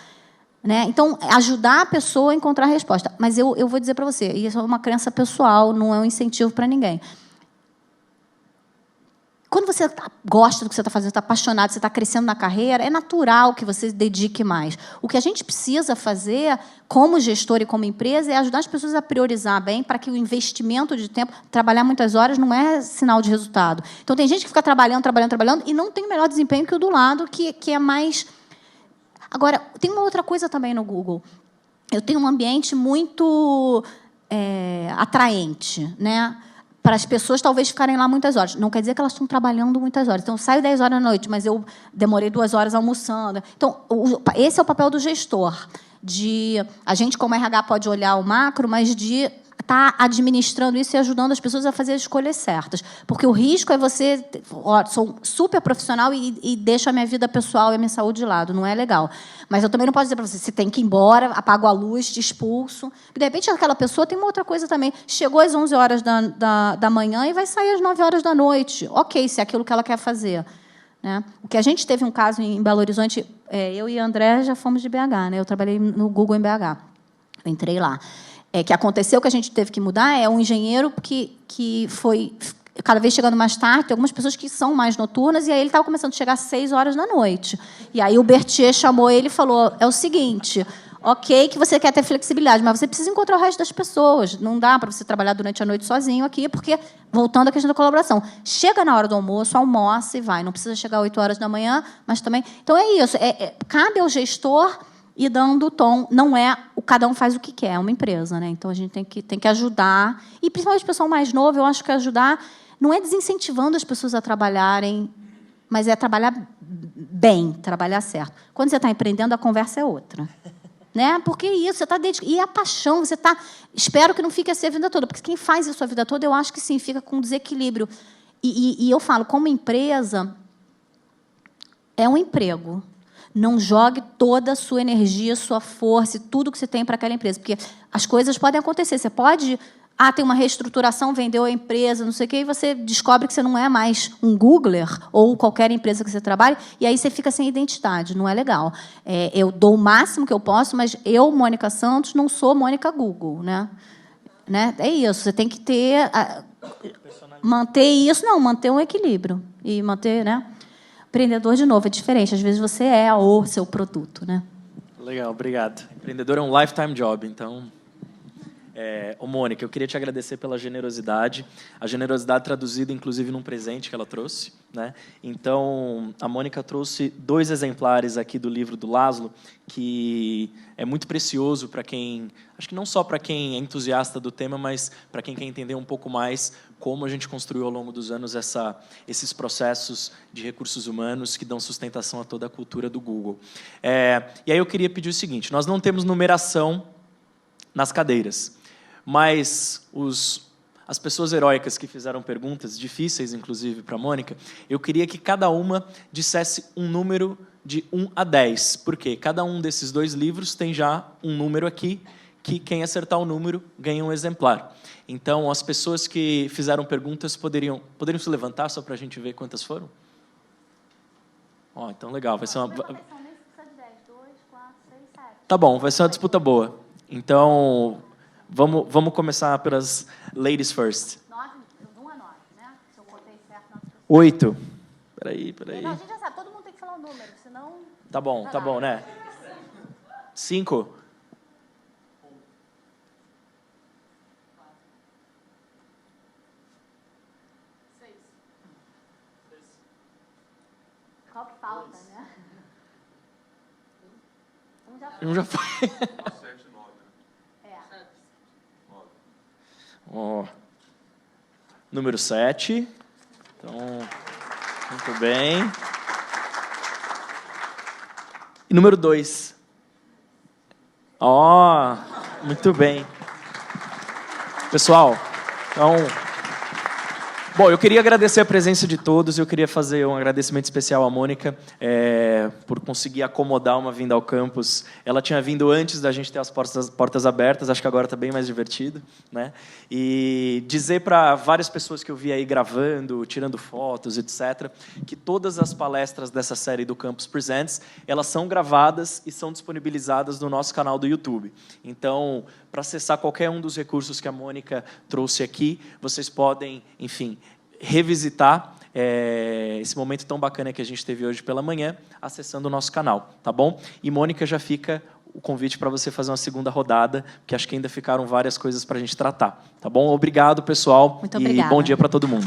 Né? Então, ajudar a pessoa a encontrar a resposta. Mas eu vou dizer para você, isso é uma crença pessoal, não é um incentivo para ninguém. quando você gosta do que você está fazendo, está apaixonado, você está crescendo na carreira, é natural que você dedique mais. O que a gente precisa fazer, como gestor e como empresa, é ajudar as pessoas a priorizar bem para que o investimento de tempo, trabalhar muitas horas não é sinal de resultado. Então, tem gente que fica trabalhando e não tem o melhor desempenho que o do lado, que é mais... Agora, tem uma outra coisa também no Google. Eu tenho um ambiente muito atraente, né? Para as pessoas talvez ficarem lá muitas horas. Não quer dizer que elas estão trabalhando muitas horas. Então, eu saio 10 horas da noite, mas eu demorei 2 horas almoçando. Então, esse é o papel do gestor. A gente, como RH, pode olhar o macro, mas de estar administrando isso e ajudando as pessoas a fazer as escolhas certas. Porque o risco é você... sou super profissional e deixo a minha vida pessoal e a minha saúde de lado. Não é legal. Mas eu também não posso dizer para você tem que ir embora, apago a luz, te expulso. De repente, aquela pessoa tem uma outra coisa também. Chegou às 11 horas da manhã e vai sair às 9 horas da noite. Ok, se é aquilo que ela quer fazer. Né? O que a gente teve um caso em Belo Horizonte... eu e a André já fomos de BH. Né? Eu trabalhei no Google em BH. Eu entrei lá. Que aconteceu, que a gente teve que mudar, é um engenheiro que foi cada vez chegando mais tarde, tem algumas pessoas que são mais noturnas, e aí ele estava começando a chegar às 6 horas da noite. E aí o Berthier chamou ele e falou, é o seguinte, ok que você quer ter flexibilidade, mas você precisa encontrar o resto das pessoas. Não dá para você trabalhar durante a noite sozinho aqui, porque, voltando à questão da colaboração, chega na hora do almoço, almoça e vai. Não precisa chegar às 8 horas da manhã, mas também... Então, é isso. Cabe ao gestor... e dando o tom, não é cada um faz o que quer, é uma empresa, né? Então a gente tem que ajudar, e principalmente o pessoal mais novo, eu acho que ajudar não é desincentivando as pessoas a trabalharem, mas é trabalhar bem, trabalhar certo. Quando você está empreendendo, a conversa é outra. Né? Porque isso, você está dedicado. E a paixão, você está... Espero que não fique assim a vida toda, porque quem faz isso a vida toda, eu acho que sim, fica com desequilíbrio. E eu falo, como empresa, é um emprego. Não jogue toda a sua energia, sua força e tudo que você tem para aquela empresa, porque as coisas podem acontecer. Você pode... tem uma reestruturação, vendeu a empresa, não sei o quê, e você descobre que você não é mais um Googler ou qualquer empresa que você trabalhe, e aí você fica sem identidade. Não é legal. Eu dou o máximo que eu posso, mas eu, Mônica Santos, não sou Mônica Google. Né? É isso. Você tem que ter... manter isso, manter um equilíbrio. E manter... Né? Empreendedor, de novo, é diferente. Às vezes você é o seu produto. Né? Legal, obrigado. Empreendedor é um lifetime job, então... Mônica, eu queria te agradecer pela generosidade, a generosidade traduzida, inclusive, num presente que ela trouxe. Né? Então, a Mônica trouxe 2 exemplares aqui do livro do Laszlo, que é muito precioso para quem... Acho que não só para quem é entusiasta do tema, mas para quem quer entender um pouco mais como a gente construiu ao longo dos anos esses processos de recursos humanos que dão sustentação a toda a cultura do Google. E aí eu queria pedir o seguinte, nós não temos numeração nas cadeiras, mas as pessoas heróicas que fizeram perguntas, difíceis, inclusive, para a Mônica, eu queria que cada uma dissesse um número de 1 a 10, porque cada um desses 2 livros tem já um número aqui, que quem acertar o número ganha um exemplar. Então, as pessoas que fizeram perguntas poderiam se levantar, só para a gente ver quantas foram? Então, legal. Vai ser uma... Tá bom, vai ser uma disputa boa. Então... Vamos começar pelas ladies first. 9, 1 a 9, né? Se eu botei certo. 8. Peraí. Não, a gente já sabe, todo mundo tem que falar um número, senão... Tá bom, né? 5. 6. Qual que falta, né? Um já foi. Número 7. Então, muito bem. E número 2. Muito bem. Pessoal, então... Bom, eu queria agradecer a presença de todos, eu queria fazer um agradecimento especial à Mônica por conseguir acomodar uma vinda ao campus. Ela tinha vindo antes da gente ter as portas abertas, acho que agora está bem mais divertido. Né? E dizer para várias pessoas que eu vi aí gravando, tirando fotos, etc., que todas as palestras dessa série do Campus Presents, elas são gravadas e são disponibilizadas no nosso canal do YouTube. Então, para acessar qualquer um dos recursos que a Mônica trouxe aqui, vocês podem, enfim, revisitar esse momento tão bacana que a gente teve hoje pela manhã, acessando o nosso canal, tá bom? E, Mônica, já fica o convite para você fazer uma segunda rodada, porque acho que ainda ficaram várias coisas para a gente tratar, tá bom? Obrigado, pessoal. Muito obrigada. E bom dia para todo mundo.